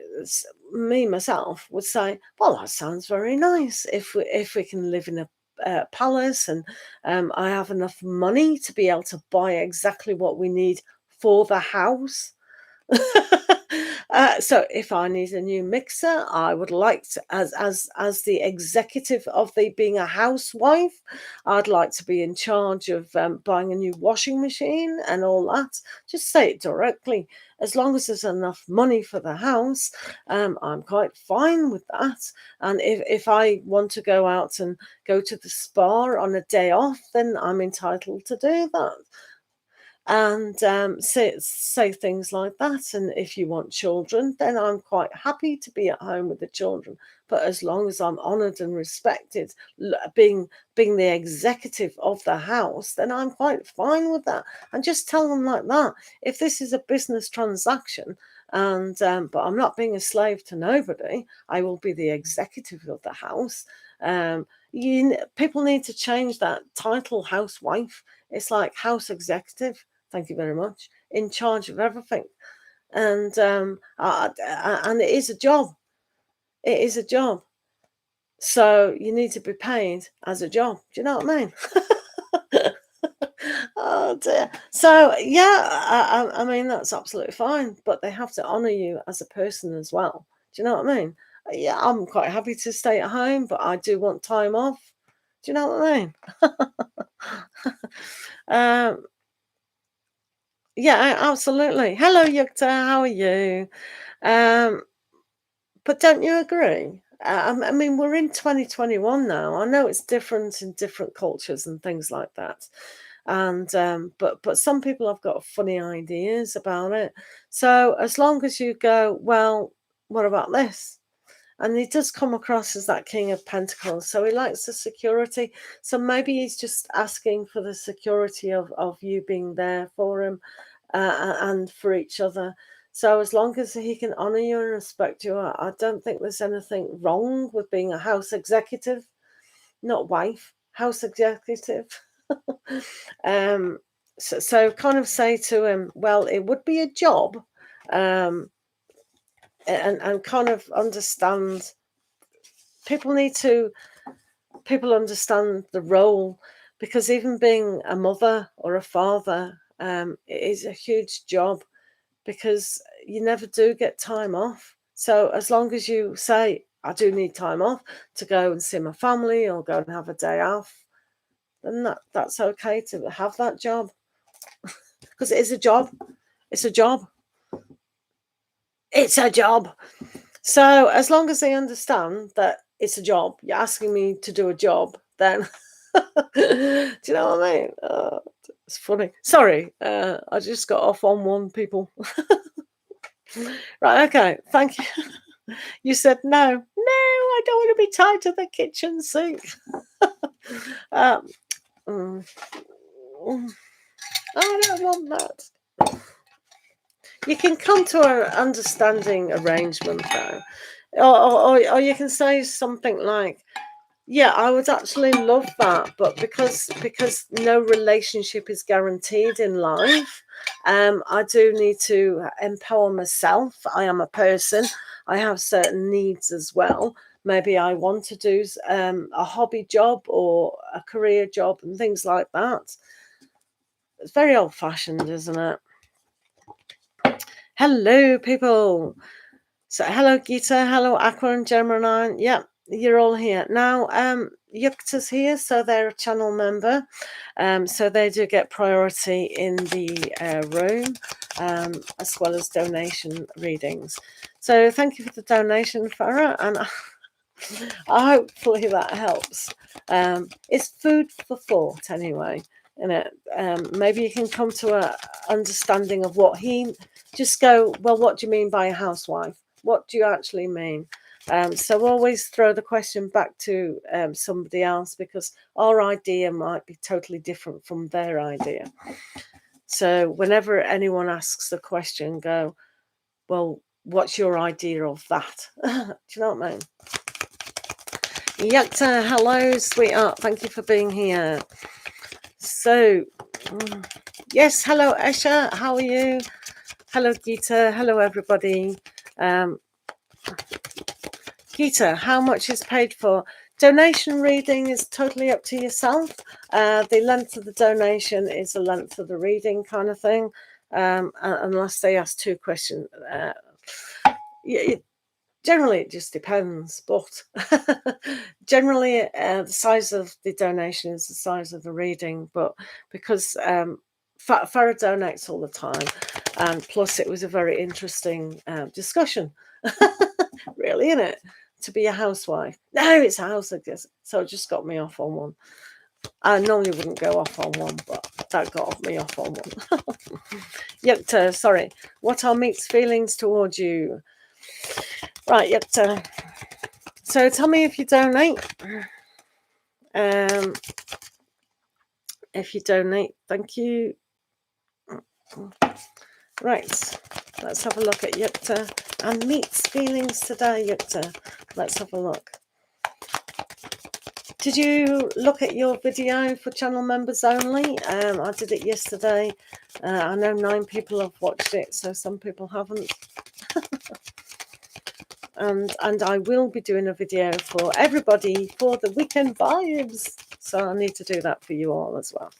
me myself would say, "Well, that sounds very nice. If we can live in a palace and I have enough money to be able to buy exactly what we need for the house." So if I need a new mixer, I would like to, as the executive of the being a housewife, I'd like to be in charge of buying a new washing machine and all that. Just say it directly. As long as there's enough money for the house, I'm quite fine with that. And if I want to go out and go to the spa on a day off, then I'm entitled to do that. And say things like that. And if you want children, then I'm quite happy to be at home with the children. But as long as I'm honoured and respected, being the executive of the house, then I'm quite fine with that. And just tell them like that. If this is a business transaction, and but I'm not being a slave to nobody, I will be the executive of the house. People need to change that title, housewife. It's like house executive. Thank you very much. In charge of everything, and it is a job. It is a job. So you need to be paid as a job. Do you know what I mean? Oh dear. So yeah, I mean that's absolutely fine, but they have to honour you as a person as well. Do you know what I mean? Yeah, I'm quite happy to stay at home, but I do want time off. Do you know what I mean? um, Yeah, absolutely. Hello, Yukta. How are you? Um, but don't you agree? I mean, we're in 2021 now. I know it's different in different cultures and things like that, and but some people have got funny ideas about it. So as long as you go, well, what about this? And he does come across as that King of Pentacles, so he likes the security. So maybe he's just asking for the security of you being there for him, and for each other. So as long as he can honour you and respect you, I don't think there's anything wrong with being a house executive, not wife, house executive. um, so kind of say to him, well, it would be a job, um, and kind of understand. People need to people understand the role, because even being a mother or a father is a huge job, because you never do get time off. So as long as you say, I do need time off to go and see my family or go and have a day off, then that's okay to have that job. Because it is a job. It's a job. It's a job. So as long as they understand that it's a job, you're asking me to do a job, then do you know what I mean? It's funny. Sorry, I just got off on one, people. Right, okay, thank you. You said no, I don't want to be tied to the kitchen sink. I don't want that. You can come to an understanding arrangement, though, or you can say something like, yeah, I would actually love that, but because no relationship is guaranteed in life, I do need to empower myself. I am a person. I have certain needs as well. Maybe I want to do a hobby job or a career job and things like that. It's very old-fashioned, isn't it? Hello, people. So, hello, Gita. Hello, Aqua and Gemini. Yeah, you're all here. Now, Yukta's here, so they're a channel member. So they do get priority in the room, as well as donation readings. So thank you for the donation, Farah, and hopefully that helps. It's food for thought anyway, isn't it? Maybe you can come to a understanding of what he... Just go, well, what do you mean by a housewife? What do you actually mean? So always throw the question back to somebody else, because our idea might be totally different from their idea. So whenever anyone asks the question, go, well, what's your idea of that? Do you know what I mean? Yakta, hello, sweetheart. Thank you for being here. So, yes, hello, Esha. How are you? Hello, Gita. Hello, everybody. Gita, how much is paid for? Donation reading is totally up to yourself. The length of the donation is the length of the reading kind of thing, unless they ask two questions. Generally, it just depends, but generally, the size of the donation is the size of the reading. But because Farah donates all the time, and plus it was a very interesting discussion, really, isn't it? To be a housewife. No, it's a house, I guess. So it just got me off on one. I normally wouldn't go off on one, but that got me off on one. Yukta, sorry. What are Meet's feelings towards you? Right, Yukta. So tell me if you donate. If you donate, thank you. Right, let's have a look at Yukta and Meet's feelings today, Yukta. Let's have a look. Did you look at your video for channel members only? I did it yesterday. I know 9 people have watched it, so some people haven't. and I will be doing a video for everybody for the weekend vibes. So I need to do that for you all as well.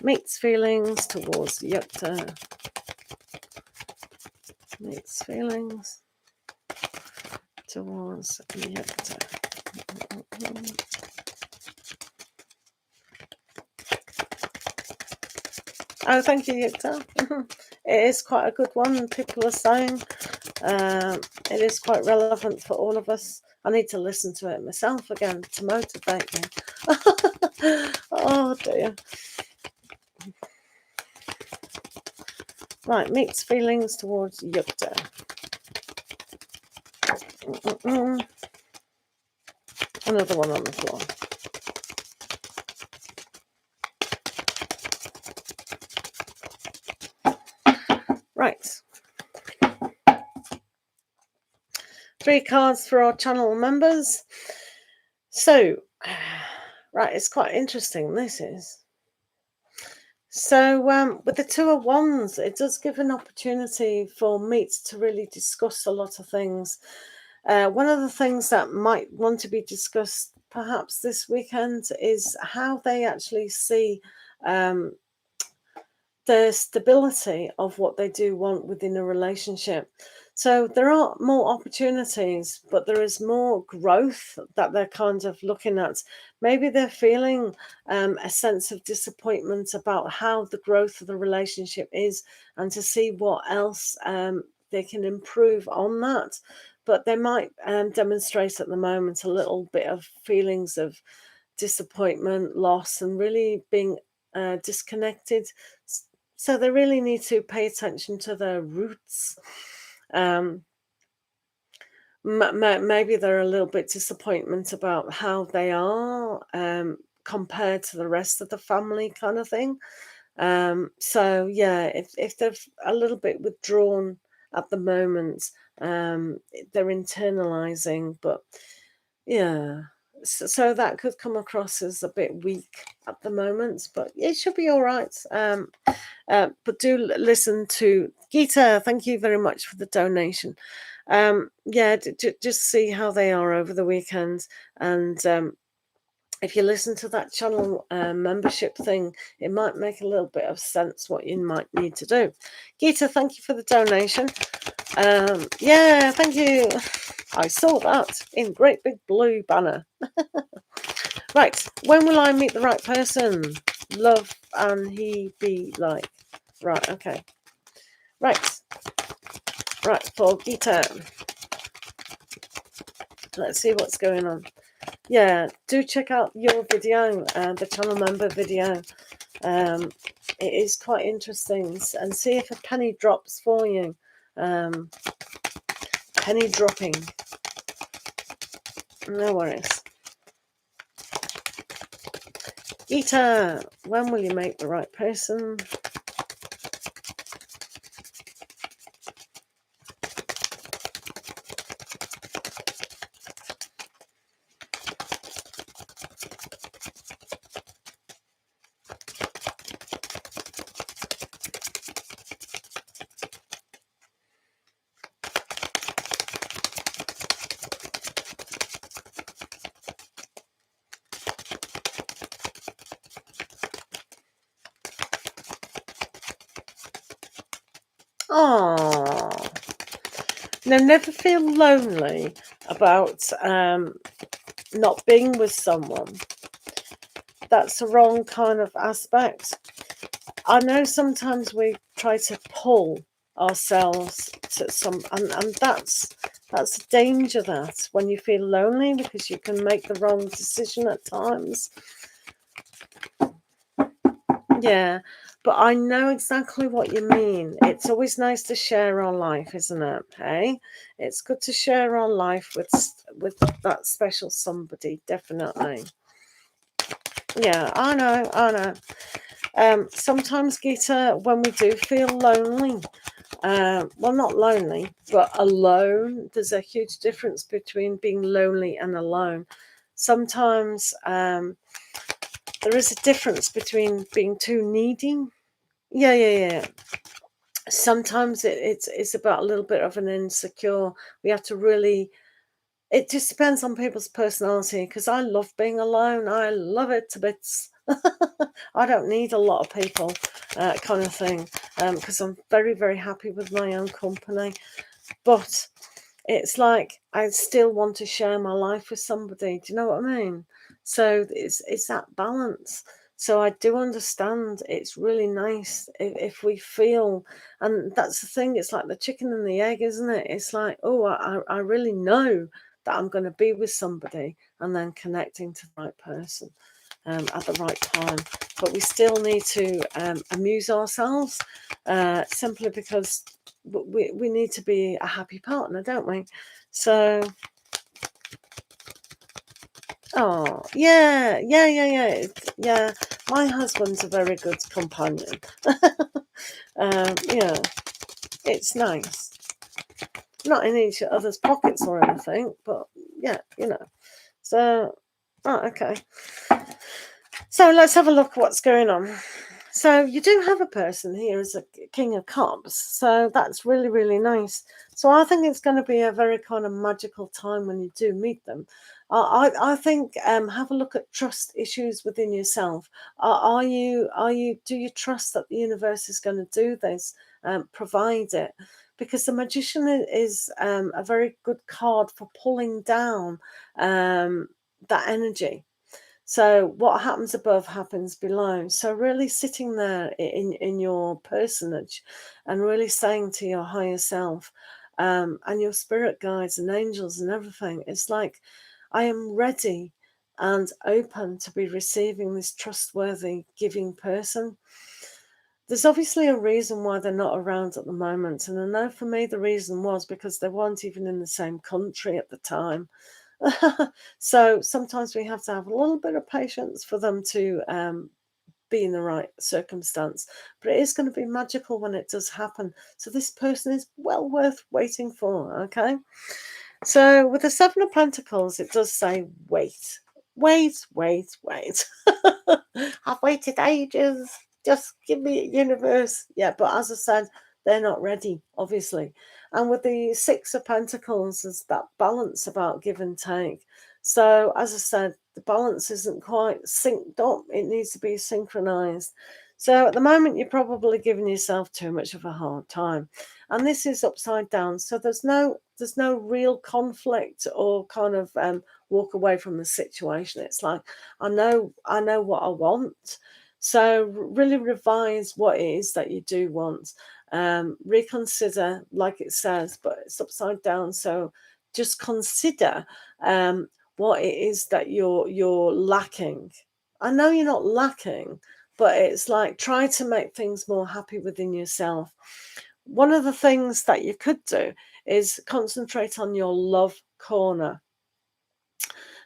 Meet's feelings towards Yukta. Meet's feelings towards Yukta. Oh, thank you, Yukta. It is quite a good one, people are saying. It is quite relevant for all of us. I need to listen to it myself again to motivate me. Oh, dear. Right, Meet's feelings towards Yukta. Another one on the floor. Right. 3 cards for our channel members. So, right, it's quite interesting, this is. So, with the 2 of Wands, it does give an opportunity for Meet to really discuss a lot of things. One of the things that might want to be discussed perhaps this weekend is how they actually see the stability of what they do want within a relationship. So there are more opportunities, but there is more growth that they're kind of looking at. Maybe they're feeling a sense of disappointment about how the growth of the relationship is, and to see what else they can improve on that. But they might demonstrate at the moment a little bit of feelings of disappointment, loss, and really being disconnected. So they really need to pay attention to their roots. Um, maybe they're a little bit disappointment about how they are compared to the rest of the family, kind of thing. So yeah, if they're a little bit withdrawn at the moment, they're internalizing, but yeah. So that could come across as a bit weak at the moment, but it should be all right. But do listen to Gita. Thank you very much for the donation. Yeah, just see how they are over the weekend. And if you listen to that channel membership thing, it might make a little bit of sense what you might need to do. Gita, thank you for the donation. Yeah, thank you. I saw that in great big blue banner. Right, when will I meet the right person? Love and he be like. Right, okay. Right, for Gita. Let's see what's going on. Yeah, do check out your video, the channel member video. It is quite interesting, and see if a penny drops for you. Penny dropping. No worries. Gita, when will you make the right person? Oh, now never feel lonely about not being with someone. That's the wrong kind of aspect. I know sometimes we try to pull ourselves to some, and that's a danger, that when you feel lonely, because you can make the wrong decision at times. Yeah, but I know exactly what you mean. It's always nice to share our life, isn't it? Hey, it's good to share our life with that special somebody, definitely. Yeah, I know. Sometimes, Gita, when we do feel lonely, well, not lonely, but alone, there's a huge difference between being lonely and alone. Sometimes there is a difference between being too needy. Yeah. Sometimes it's about a little bit of an insecure. We have to really. It just depends on people's personality, because I love being alone. I love it to bits. I don't need a lot of people, kind of thing, because I'm very, very happy with my own company. But it's like I still want to share my life with somebody. Do you know what I mean? So it's that balance. So I do understand. It's really nice if we feel, and that's the thing. It's like the chicken and the egg, isn't it? It's like, oh, I really know that I'm going to be with somebody, and then connecting to the right person at the right time. But we still need to amuse ourselves, simply because we need to be a happy partner, don't we? So, oh, yeah. My husband's a very good companion. Yeah, it's nice. Not in each other's pockets or anything, but yeah, So, oh, okay. So let's have a look at what's going on. So you do have a person here as a King of Cups. So that's really, really nice. So I think it's going to be a very kind of magical time when you do meet them. I think have a look at trust issues within yourself. Do you trust that the universe is going to do this, provide it? Because the Magician is a very good card for pulling down that energy. So what happens above happens below. So really sitting there in your personage and really saying to your higher self and your spirit guides and angels and everything, it's like, I am ready and open to be receiving this trustworthy, giving person. There's obviously a reason why they're not around at the moment. And I know for me, the reason was because they weren't even in the same country at the time. So sometimes we have to have a little bit of patience for them to be in the right circumstance. But it is going to be magical when it does happen. So this person is well worth waiting for, okay? So with the Seven of Pentacles, it does say wait. Wait, wait, wait. I've waited ages. Just give me a universe. Yeah, but as I said, they're not ready, obviously. And with the Six of Pentacles, there's that balance about give and take. So as I said, the balance isn't quite synced up. It needs to be synchronized. So at the moment, you're probably giving yourself too much of a hard time. And this is upside down. So there's no real conflict or kind of walk away from the situation. It's like, I know what I want. So really revise what it is that you do want. Reconsider, like it says, but it's upside down. So just consider what it is that you're lacking. I know you're not lacking, but it's like, try to make things more happy within yourself. One of the things that you could do is concentrate on your love corner.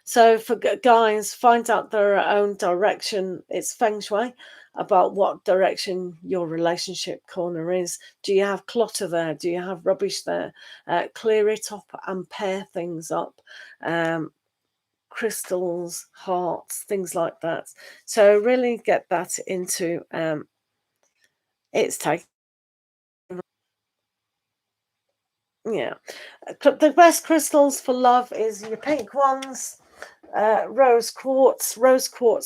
So for guys, find out their own direction. It's feng shui about what direction your relationship corner is. Do you have clutter there? Do you have rubbish there? Clear it up and pair things up. Crystals, hearts, things like that. So really get that into its take. Yeah. The best crystals for love is your pink ones. Rose quartz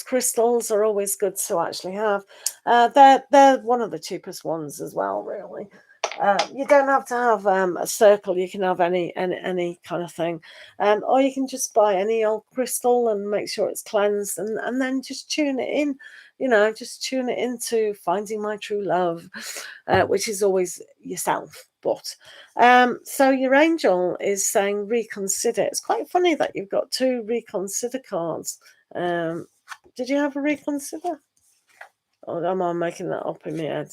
crystals are always good to actually have. They're one of the cheapest ones as well, really. You don't have to have a circle. You can have any kind of thing, or you can just buy any old crystal and make sure it's cleansed, and then just tune it in. Just tune it into finding my true love, which is always yourself. But so your angel is saying reconsider. It's quite funny that you've got two reconsider cards. Did you have a reconsider? Or am I making that up in my head?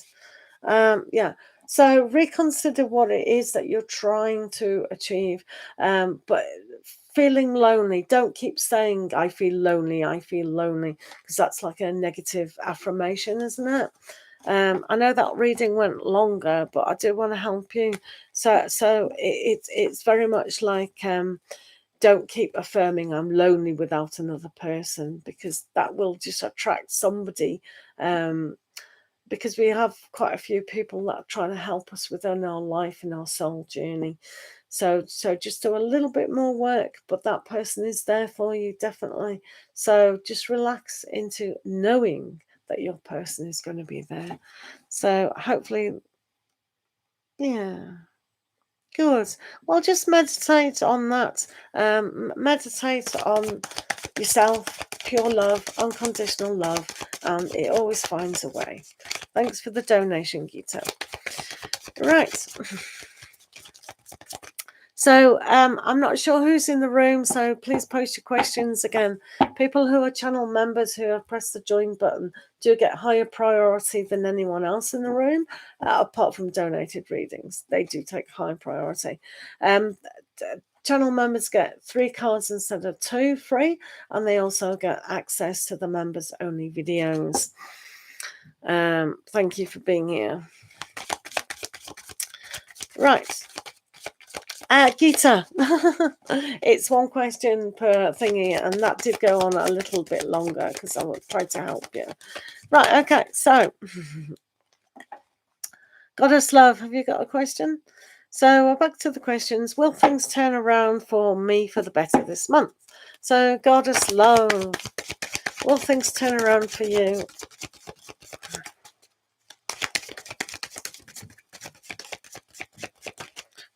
Yeah. So reconsider what it is that you're trying to achieve. But feeling lonely, don't keep saying, I feel lonely, because that's like a negative affirmation, isn't it? I know that reading went longer, but I do want to help you. So it's very much like don't keep affirming I'm lonely without another person, because that will just attract somebody. Because we have quite a few people that are trying to help us within our life and our soul journey. So just do a little bit more work, but that person is there for you, definitely. So just relax into knowing that your person is going to be there. So hopefully, yeah, good. Well, just meditate on that. Meditate on yourself, pure love, unconditional love, and it always finds a way. Thanks for the donation, Gita. Right. So I'm not sure who's in the room, so please post your questions. Again, people who are channel members who have pressed the join button do get higher priority than anyone else in the room, apart from donated readings. They do take high priority. Channel members get 3 cards instead of 2 free, and they also get access to the members only videos. Thank you for being here. Right. Gita, it's one question per thingy, and that did go on a little bit longer because I would try to help you. Right, okay, so Goddess Love, have you got a question? So we're back to the questions. Will things turn around for me for the better this month? So Goddess Love, will things turn around for you?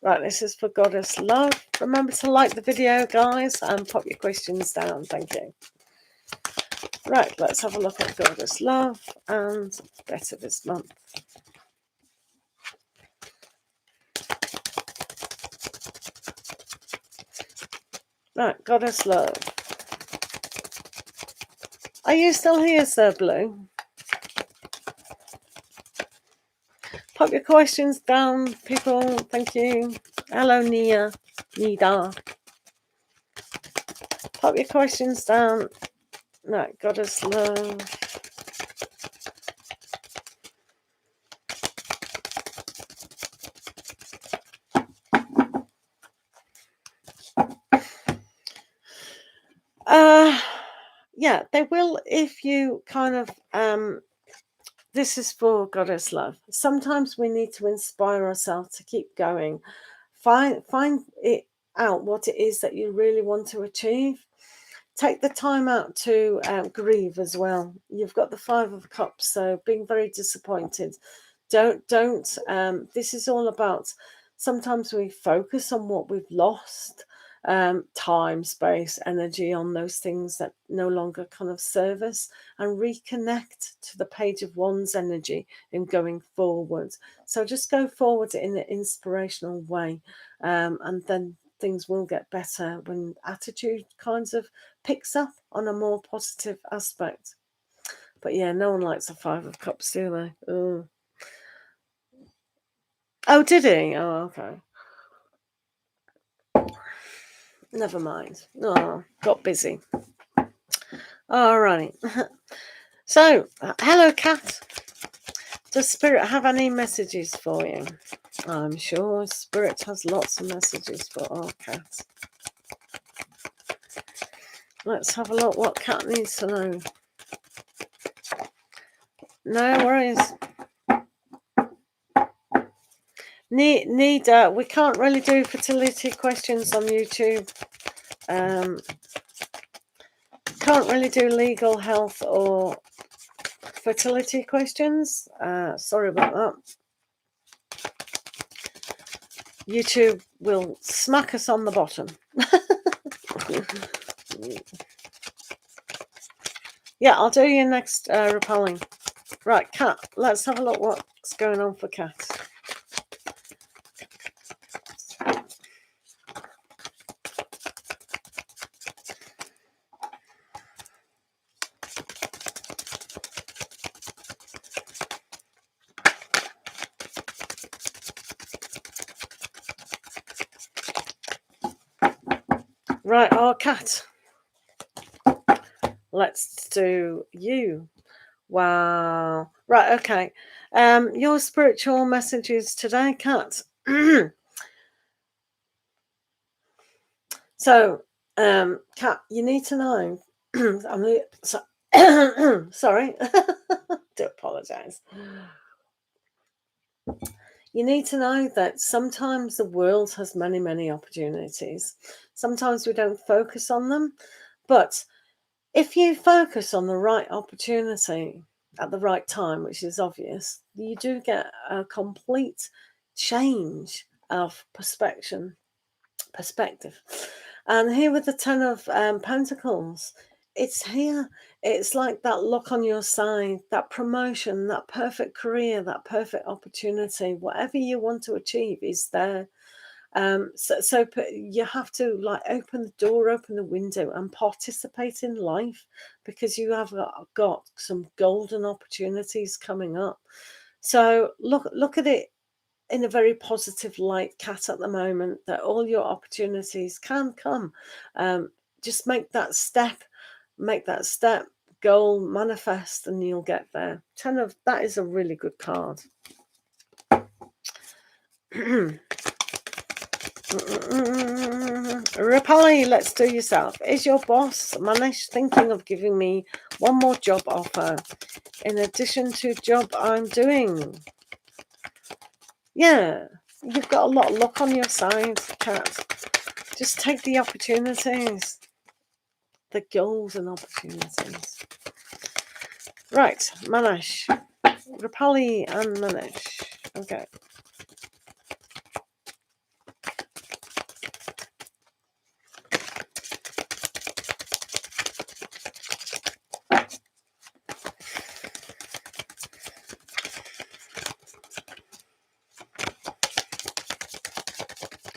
Right, this is for Goddess Love. Remember to like the video, guys, and pop your questions down. Thank you. Right, let's have a look at Goddess Love and better this month. Right, Goddess Love. Are you still here, Sir Blue? Pop your questions down, people. Thank you. Hello, Nia. Nida. Pop your questions down. Right, Goddess Love. Yeah, they will if you kind of this is for Goddess Love. Sometimes we need to inspire ourselves to keep going. Find it out what it is that you really want to achieve. Take the time out to grieve as well. You've got the 5 of Cups, so being very disappointed. Don't. This is all about. Sometimes we focus on what we've lost, time, space, energy, on those things that no longer kind of serve us, and reconnect to the Page of Wands energy in going forward. So just go forward in an inspirational way, and then things will get better when attitude kinds of picks up on a more positive aspect. But yeah, no one likes the 5 of Cups, do they? Ooh. Oh, did he? Oh, okay. Never mind. Oh, got busy. All right. So, hello, Kat. Does Spirit have any messages for you? I'm sure Spirit has lots of messages for our Kat. Let's have a look what Kat needs to know. No worries. Nida, we can't really do fertility questions on YouTube. Can't really do legal, health, or fertility questions. Sorry about that. YouTube will smack us on the bottom. Yeah, I'll do your next repelling. Right, Kat, let's have a look what's going on for Kat. Right, our Kat. Let's do you. Wow. Right, okay. Your spiritual messages today, Kat. So, Kat, you need to know. Sorry. Do apologize. You need to know that sometimes the world has many, many opportunities. Sometimes we don't focus on them, but if you focus on the right opportunity at the right time, which is obvious, you do get a complete change of perspective. And here with the 10 of Pentacles, it's here. It's like that luck on your side, that promotion, that perfect career, that perfect opportunity. Whatever you want to achieve is there. So you have to like open the door, open the window, and participate in life, because you have got some golden opportunities coming up. So look at it in a very positive light, Kat, at the moment, that all your opportunities can come. Just make that step, goal, manifest, and you'll get there. 10 of that is a really good card. Rapali, let's do yourself. Is your boss, Manish, thinking of giving me one more job offer in addition to job I'm doing? Yeah, you've got a lot of luck on your side, cat. Just take the opportunities. The golden opportunities. Right, Manish. Rapali and Manish. Okay.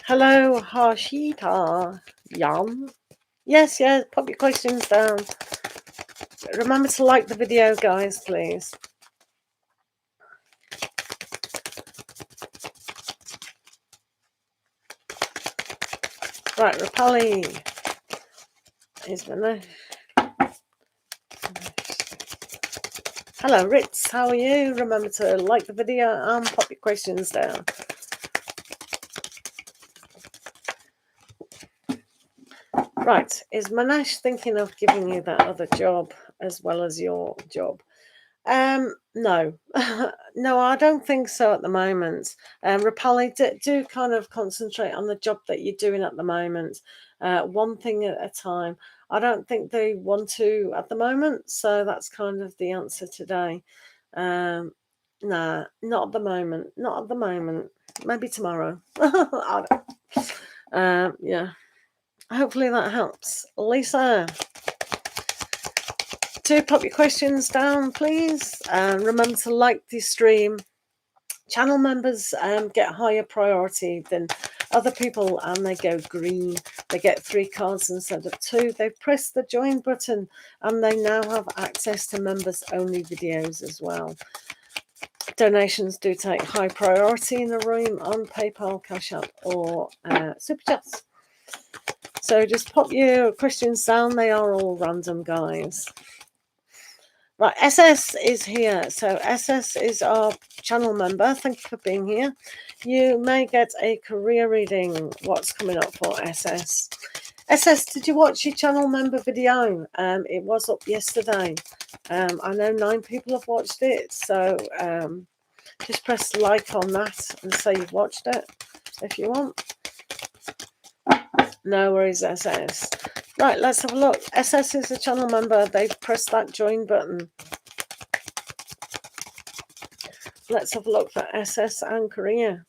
Hello, Harshita. Yum. Yes, pop your questions down. Remember to like the video, guys, please. Right, Rapali is Manish. Hello, Ritz. How are you? Remember to like the video and pop your questions down. Right, is Manish thinking of giving you that other job as well as your job? No. No, I don't think so at the moment. Rapali, do kind of concentrate on the job that you're doing at the moment. One thing at a time. I don't think they want to at the moment, so that's kind of the answer today. Nah, not at the moment. Not at the moment. Maybe tomorrow. I don't. Yeah. Hopefully that helps. Lisa, do pop your questions down, please. And remember to like the stream. Channel members get higher priority than other people, and they go green. They get 3 cards instead of 2. They've pressed the join button, and they now have access to members-only videos as well. Donations do take high priority in the room on PayPal, Cash App, or Super Chats. So just pop your questions down. They are all random, guys. Right, SS is here. So SS is our channel member. Thank you for being here. You may get a career reading. What's coming up for SS? SS, did you watch your channel member video? It was up yesterday. I know 9 people have watched it. So just press like on that and say you've watched it if you want. No worries, SS. Right, let's have a look. SS is a channel member. They've pressed that join button. Let's have a look for SS and Korea.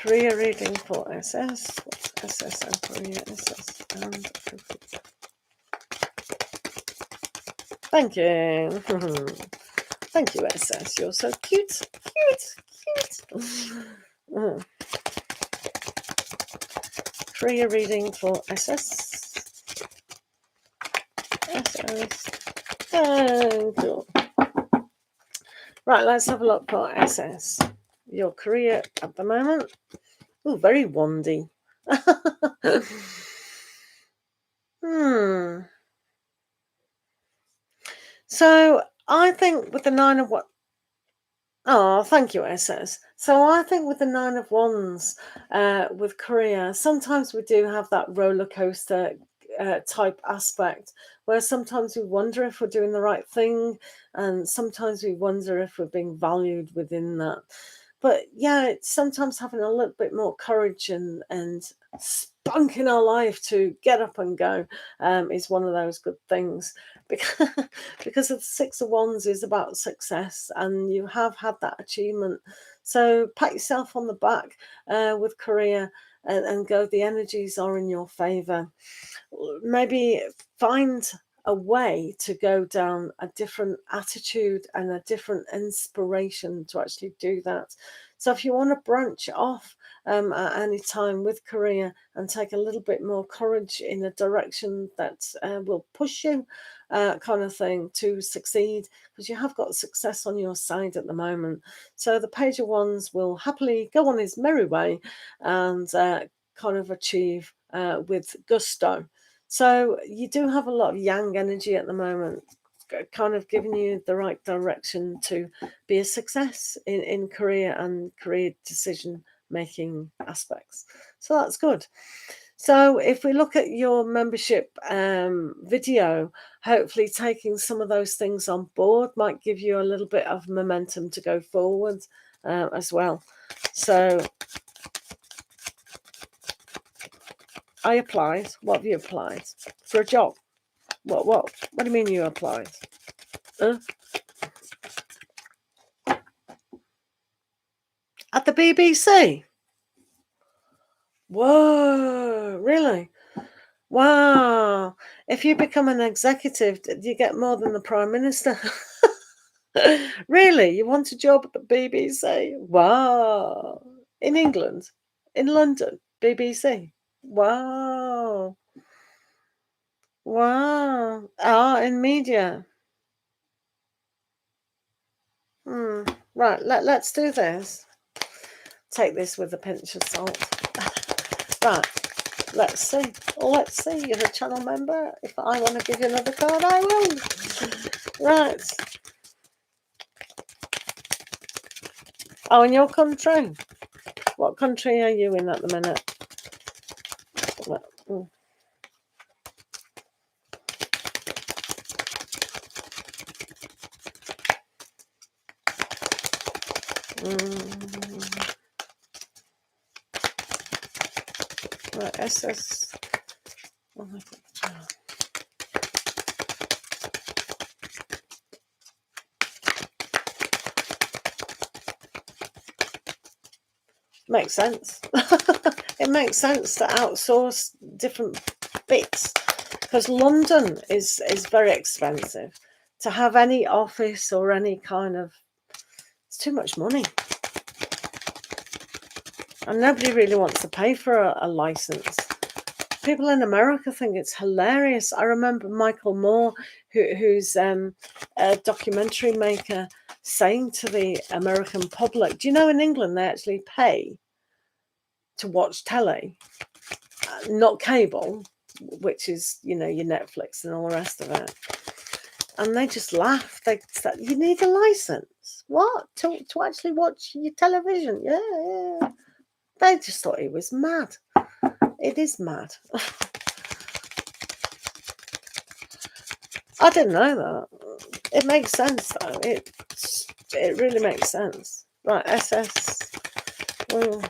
Korea reading for SS. What's SS and Korea? SS and Korea. Thank you. Thank you, SS. You're so cute. Cute. Korea reading for SS. SS. Thank you. Right, let's have a look for SS. Your career at the moment. Oh, very wandy. So I think with the 9 of what? Oh, thank you, SS. So I think with the 9 of Wands, with Korea, sometimes we do have that roller coaster type aspect where sometimes we wonder if we're doing the right thing, and sometimes we wonder if we're being valued within that. But yeah, it's sometimes having a little bit more courage and spunk in our life to get up and go is one of those good things. Because the 6 of Wands is about success, and you have had that achievement. So pat yourself on the back with Korea and go. The energies are in your favor. Maybe find a way to go down a different attitude and a different inspiration to actually do that. So if you want to branch off at any time with career and take a little bit more courage in a direction that will push you, kind of thing, to succeed, because you have got success on your side at the moment. So the Page of Wands will happily go on his merry way and kind of achieve with gusto. So you do have a lot of yang energy at the moment, kind of giving you the right direction to be a success in career and career decision making aspects. So that's good. So if we look at your membership video, hopefully taking some of those things on board might give you a little bit of momentum to go forward as well. So I applied. What have you applied? For a job? What do you mean you applied? At the BBC? Whoa, really? Wow. If you become an executive, you get more than the Prime Minister. Really? You want a job at the BBC? Wow. In England? In London? BBC? Wow. Wow. Ah, in media. Right, let's do this. Take this with a pinch of salt. Right, let's see. Let's see. You're a channel member. If I want to give you another card, I will. Right. Oh, in your country? What country are you in at the minute? Right, SS. Oh my God. Makes sense. It makes sense to outsource different bits, because London is very expensive. To have any office or any kind of, it's too much money. And nobody really wants to pay for a license. People in America think it's hilarious. I remember Michael Moore, who's a documentary maker, saying to the American public, do you know in England they actually pay to watch telly, not cable, which is, you know, your Netflix and all the rest of it. And they just laugh. They said, you need a license? What? To actually watch your television? Yeah. They just thought he was mad. It is mad. I didn't know that. It makes sense, though. It really makes sense. Right, SS. Well,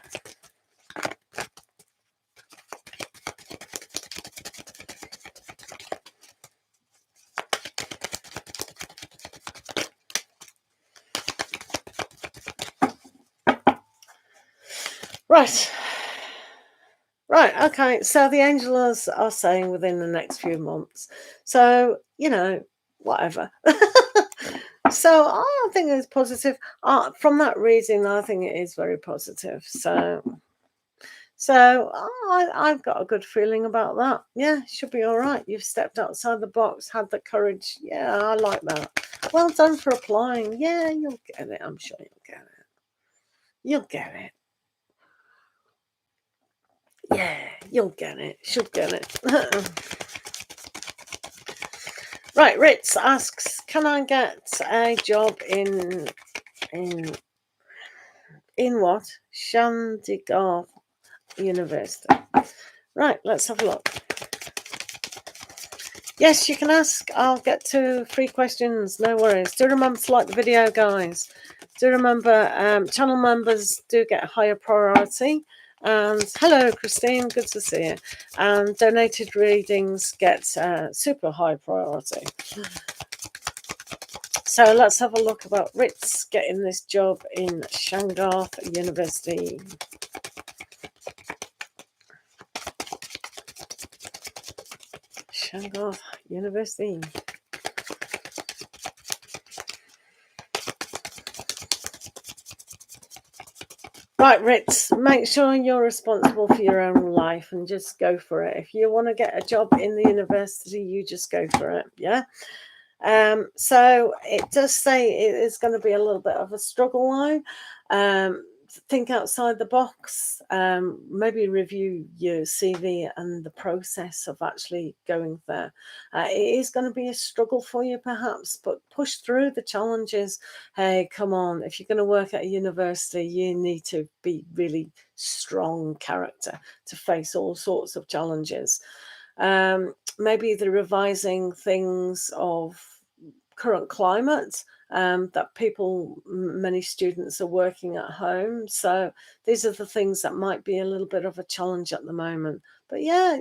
Right, okay. So the angels are saying within the next few months. So, you know, whatever. So I think it's positive. From that reading, I think it is very positive. So I've got a good feeling about that. Yeah, should be all right. You've stepped outside the box, had the courage. Yeah, I like that. Well done for applying. Yeah, you'll get it. I'm sure you'll get it. You'll get it. Yeah, you'll get it. Should get it. Right, Ritz asks, can I get a job in what? Chandigarh University. Right, let's have a look. Yes, you can ask. I'll get to 3 questions. No worries. Do remember to like the video, guys. Do remember channel members do get a higher priority. And hello, Christine. Good to see you. And donated readings get super high priority. So let's have a look about Ritz getting this job in Chandigarh University. Chandigarh University. Right, Ritz, make sure you're responsible for your own life and just go for it. If you want to get a job in the university, you just go for it, yeah? So it does say it is going to be a little bit of a struggle line. Think outside the box, maybe review your CV and the process of actually going there. It is going to be a struggle for you perhaps, but push through the challenges. Hey, come on, if you're going to work at a university, you need to be really strong character to face all sorts of challenges. Maybe the revising things of current climate, that many students are working at home. So these are the things that might be a little bit of a challenge at the moment. But yeah,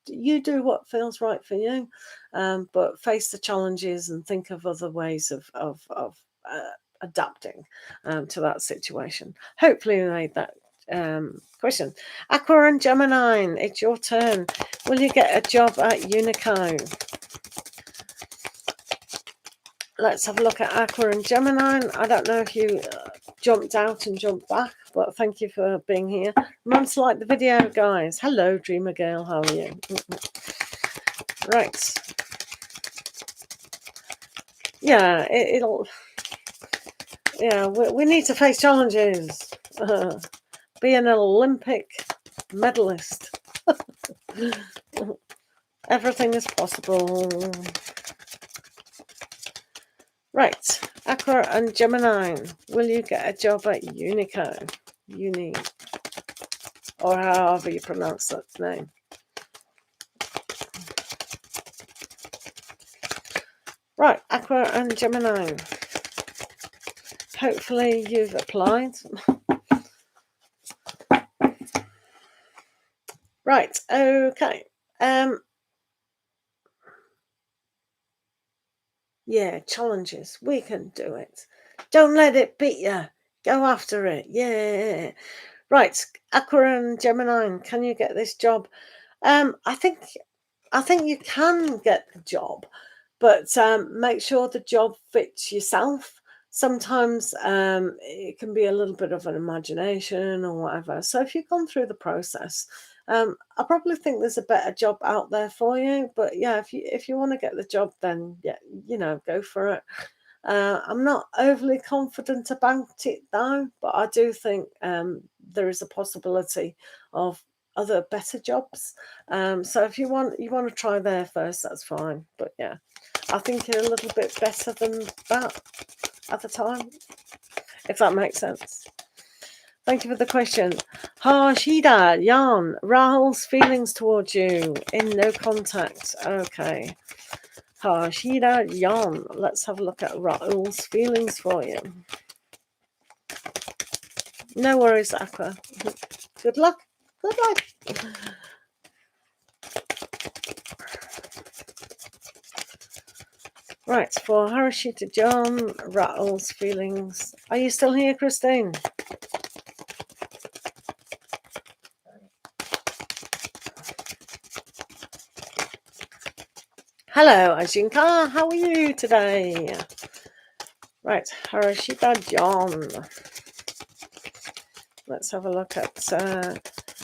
you do what feels right for you, but face the challenges and think of other ways of adapting to that situation. Hopefully you made that question. Aqua and Gemini, it's your turn. Will you get a job at Unico? Let's have a look at Aqua and Gemini. I don't know if you jumped out and jumped back, but thank you for being here. Remember to like the video, guys. Hello, Dreamer Girl. How are you? Right. Yeah, yeah, we need to face challenges. Be an Olympic medalist. Everything is possible. Right, Aqua and Gemini, will you get a job at Unico? Uni, or however you pronounce that name. Right, Aqua and Gemini. Hopefully you've applied. Right, okay. Yeah, challenges. We can do it. Don't let it beat you. Go after it. Yeah. Right, Aqua and Gemini, can you get this job? I think you can get the job, but make sure the job fits yourself. Sometimes it can be a little bit of an imagination or whatever. So if you've gone through the process, I probably think there's a better job out there for you. But yeah, if you want to get the job, then yeah, go for it. I'm not overly confident about it though, but I do think there is a possibility of other better jobs. So if you want to try there first, that's fine. But yeah, I think you're a little bit better than that at the time, if that makes sense. Thank you for the question. Harshida, Jan, Rahul's feelings towards you in no contact. Okay. Harshida, Jan, let's have a look at Rahul's feelings for you. No worries, Aqua. Good luck. Good luck. Right, for Harshita John, Rahul's feelings. Are you still here, Christine? Hello, Ajinka. How are you today? Right, Harshita John. Let's have a look at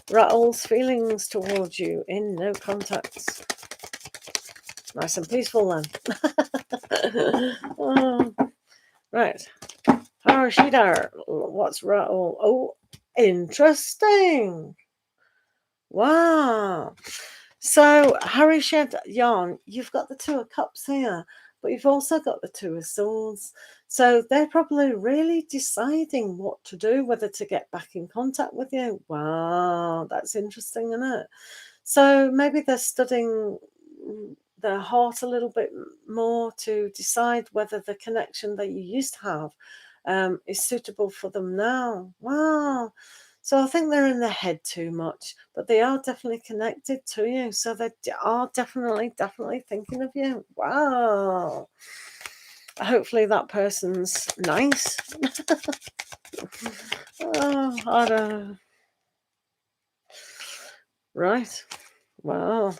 Rahul's feelings towards you in no contact. Nice and peaceful then. Right. Harshita, what's Rahul? Oh, interesting. Wow. So, Harshita, Jan, you've got the Two of Cups here, but you've also got the Two of Swords. So they're probably really deciding what to do, whether to get back in contact with you. Wow, that's interesting, isn't it? So maybe they're studying their heart a little bit more to decide whether the connection that you used to have is suitable for them now. Wow. So I think they're in their head too much, but they are definitely connected to you. So they are definitely thinking of you. Wow. Hopefully that person's nice. Oh, I don't know. Right. Wow.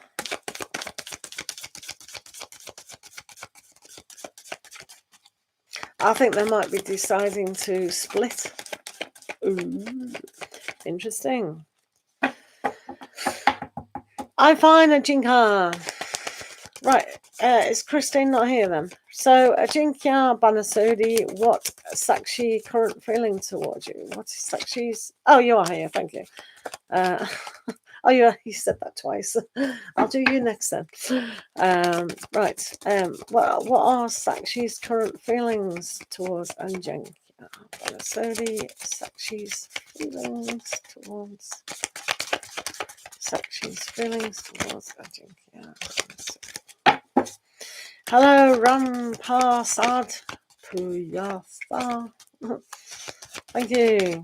I think they might be deciding to split. Ooh, interesting. I find a Jinka. Right, is Christine not here then? So, Ajinkya Banasodi, what Sakshi current feeling towards you? What is Sakshi's? Oh, you are here, thank you. Oh, you said that twice. I'll do you next then. Right, what are Sakshi's current feelings towards Ajinkya Banasodi? Sakshi's feelings towards Ajinkya Banasodi. Hello, Rampasad Puyatha. Thank you.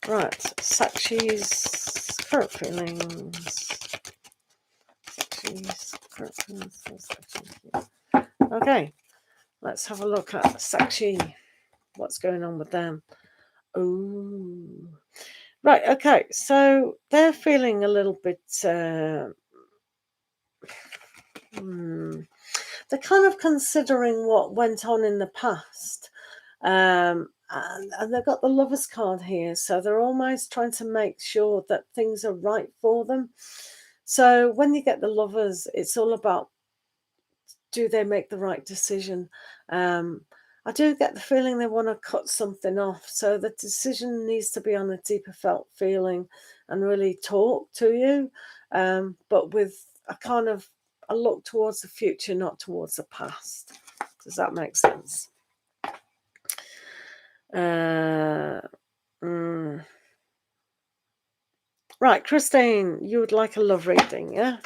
Right, Sakshi's current feelings. Okay, let's have a look at Sakshi. What's going on with them? Oh, right. Okay, so they're feeling a little bit. They're kind of considering what went on in the past. And they've got the Lovers card here, so they're almost trying to make sure that things are right for them. So when you get the Lovers, it's all about, do they make the right decision? I do get the feeling they want to cut something off, so the decision needs to be on a deeper felt feeling and really talk to you, but with a kind of a look towards the future, not towards the past. Does that make sense? Right, Christine, you would like a love reading, yeah?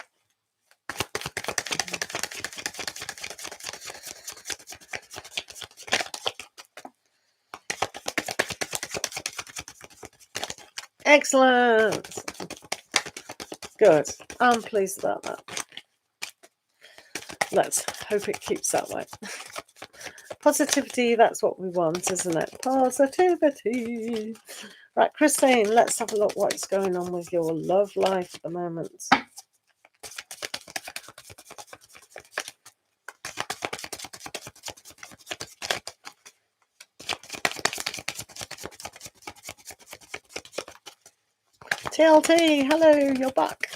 Excellent. Good. I'm pleased about that. Let's hope it keeps that way. Positivity, that's what we want, isn't it? Positivity. Right, Christine, let's have a look what's going on with your love life at the moment. TLT, hello, you're back.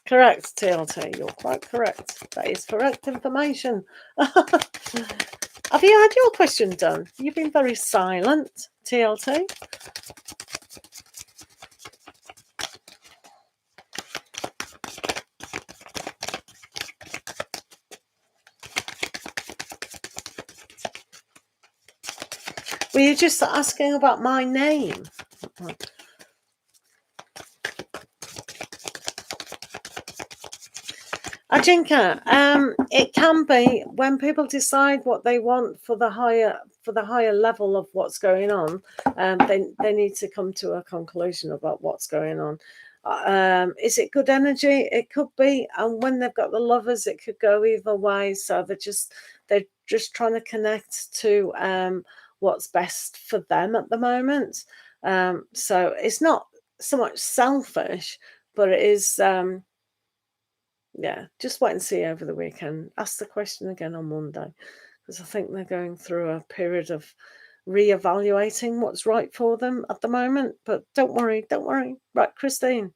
Correct, TLT, you're quite correct. That is correct information. Have you had your question done? You've been very silent, TLT. Were you just asking about my name? Ajinka, it can be when people decide what they want for the higher level of what's going on. They need to come to a conclusion about what's going on. Is it good energy? It could be, and when they've got the Lovers, it could go either way. So they're just trying to connect to what's best for them at the moment. So it's not so much selfish, but it is. Yeah, just wait and see over the weekend. Ask the question again on Monday, because I think they're going through a period of re-evaluating what's right for them at the moment. But don't worry. Right, Christine,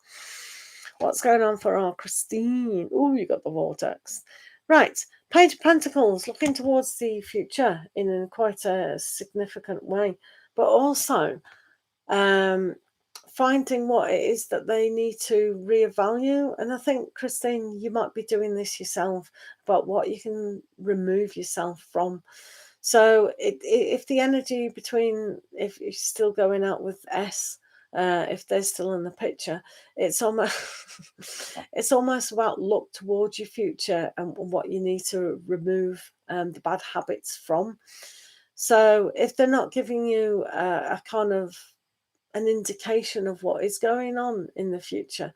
what's going on for our Christine? Oh, you got the vortex. Right, Page of Pentacles, looking towards the future in quite a significant way, but also finding what it is that they need to reevaluate. And I think, Christine, you might be doing this yourself about what you can remove yourself from. So if the energy between, if you're still going out with S, if they're still in the picture, it's almost it's almost about look towards your future and what you need to remove the bad habits from. So if they're not giving you a kind of an indication of what is going on in the future,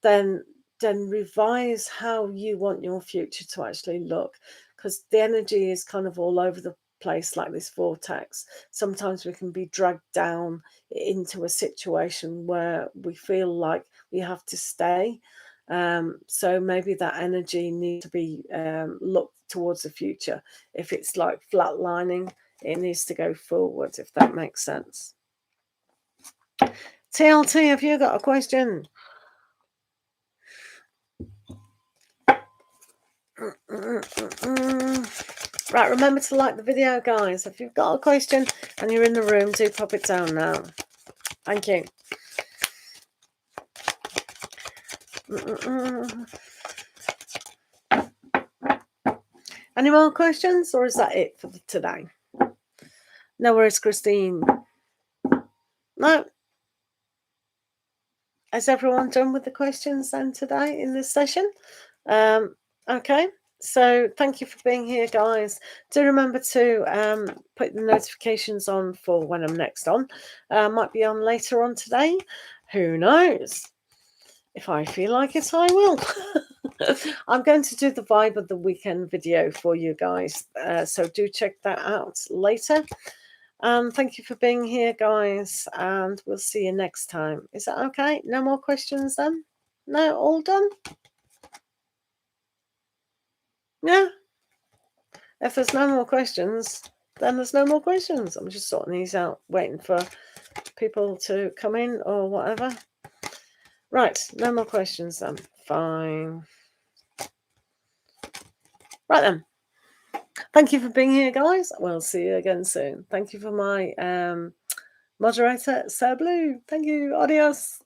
then revise how you want your future to actually look, because the energy is kind of all over the place like this vortex. Sometimes we can be dragged down into a situation where we feel like we have to stay, So maybe that energy needs to be looked towards the future. If it's like flatlining, it needs to go forward, if that makes sense. TLT, have you got a question? Right, remember to like the video, guys. If you've got a question and you're in the room, do pop it down now. Thank you. Any more questions, or is that it for today? No worries, Christine. No. Is everyone done with the questions then today in this session? Okay. So thank you for being here, guys. Do remember to put the notifications on for when I'm next on. Might be on later on today. Who knows? If I feel like it, I will. I'm going to do the vibe of the weekend video for you guys. So do check that out later. Thank you for being here, guys. And we'll see you next time. Is that okay? No more questions then? No, all done? Yeah. If there's no more questions, then there's no more questions. I'm just sorting these out, waiting for people to come in or whatever. Right, no more questions then. Fine. Right then. Thank you for being here, guys. We'll see you again soon. Thank you for my moderator, Sir Blue. Thank you. Adios.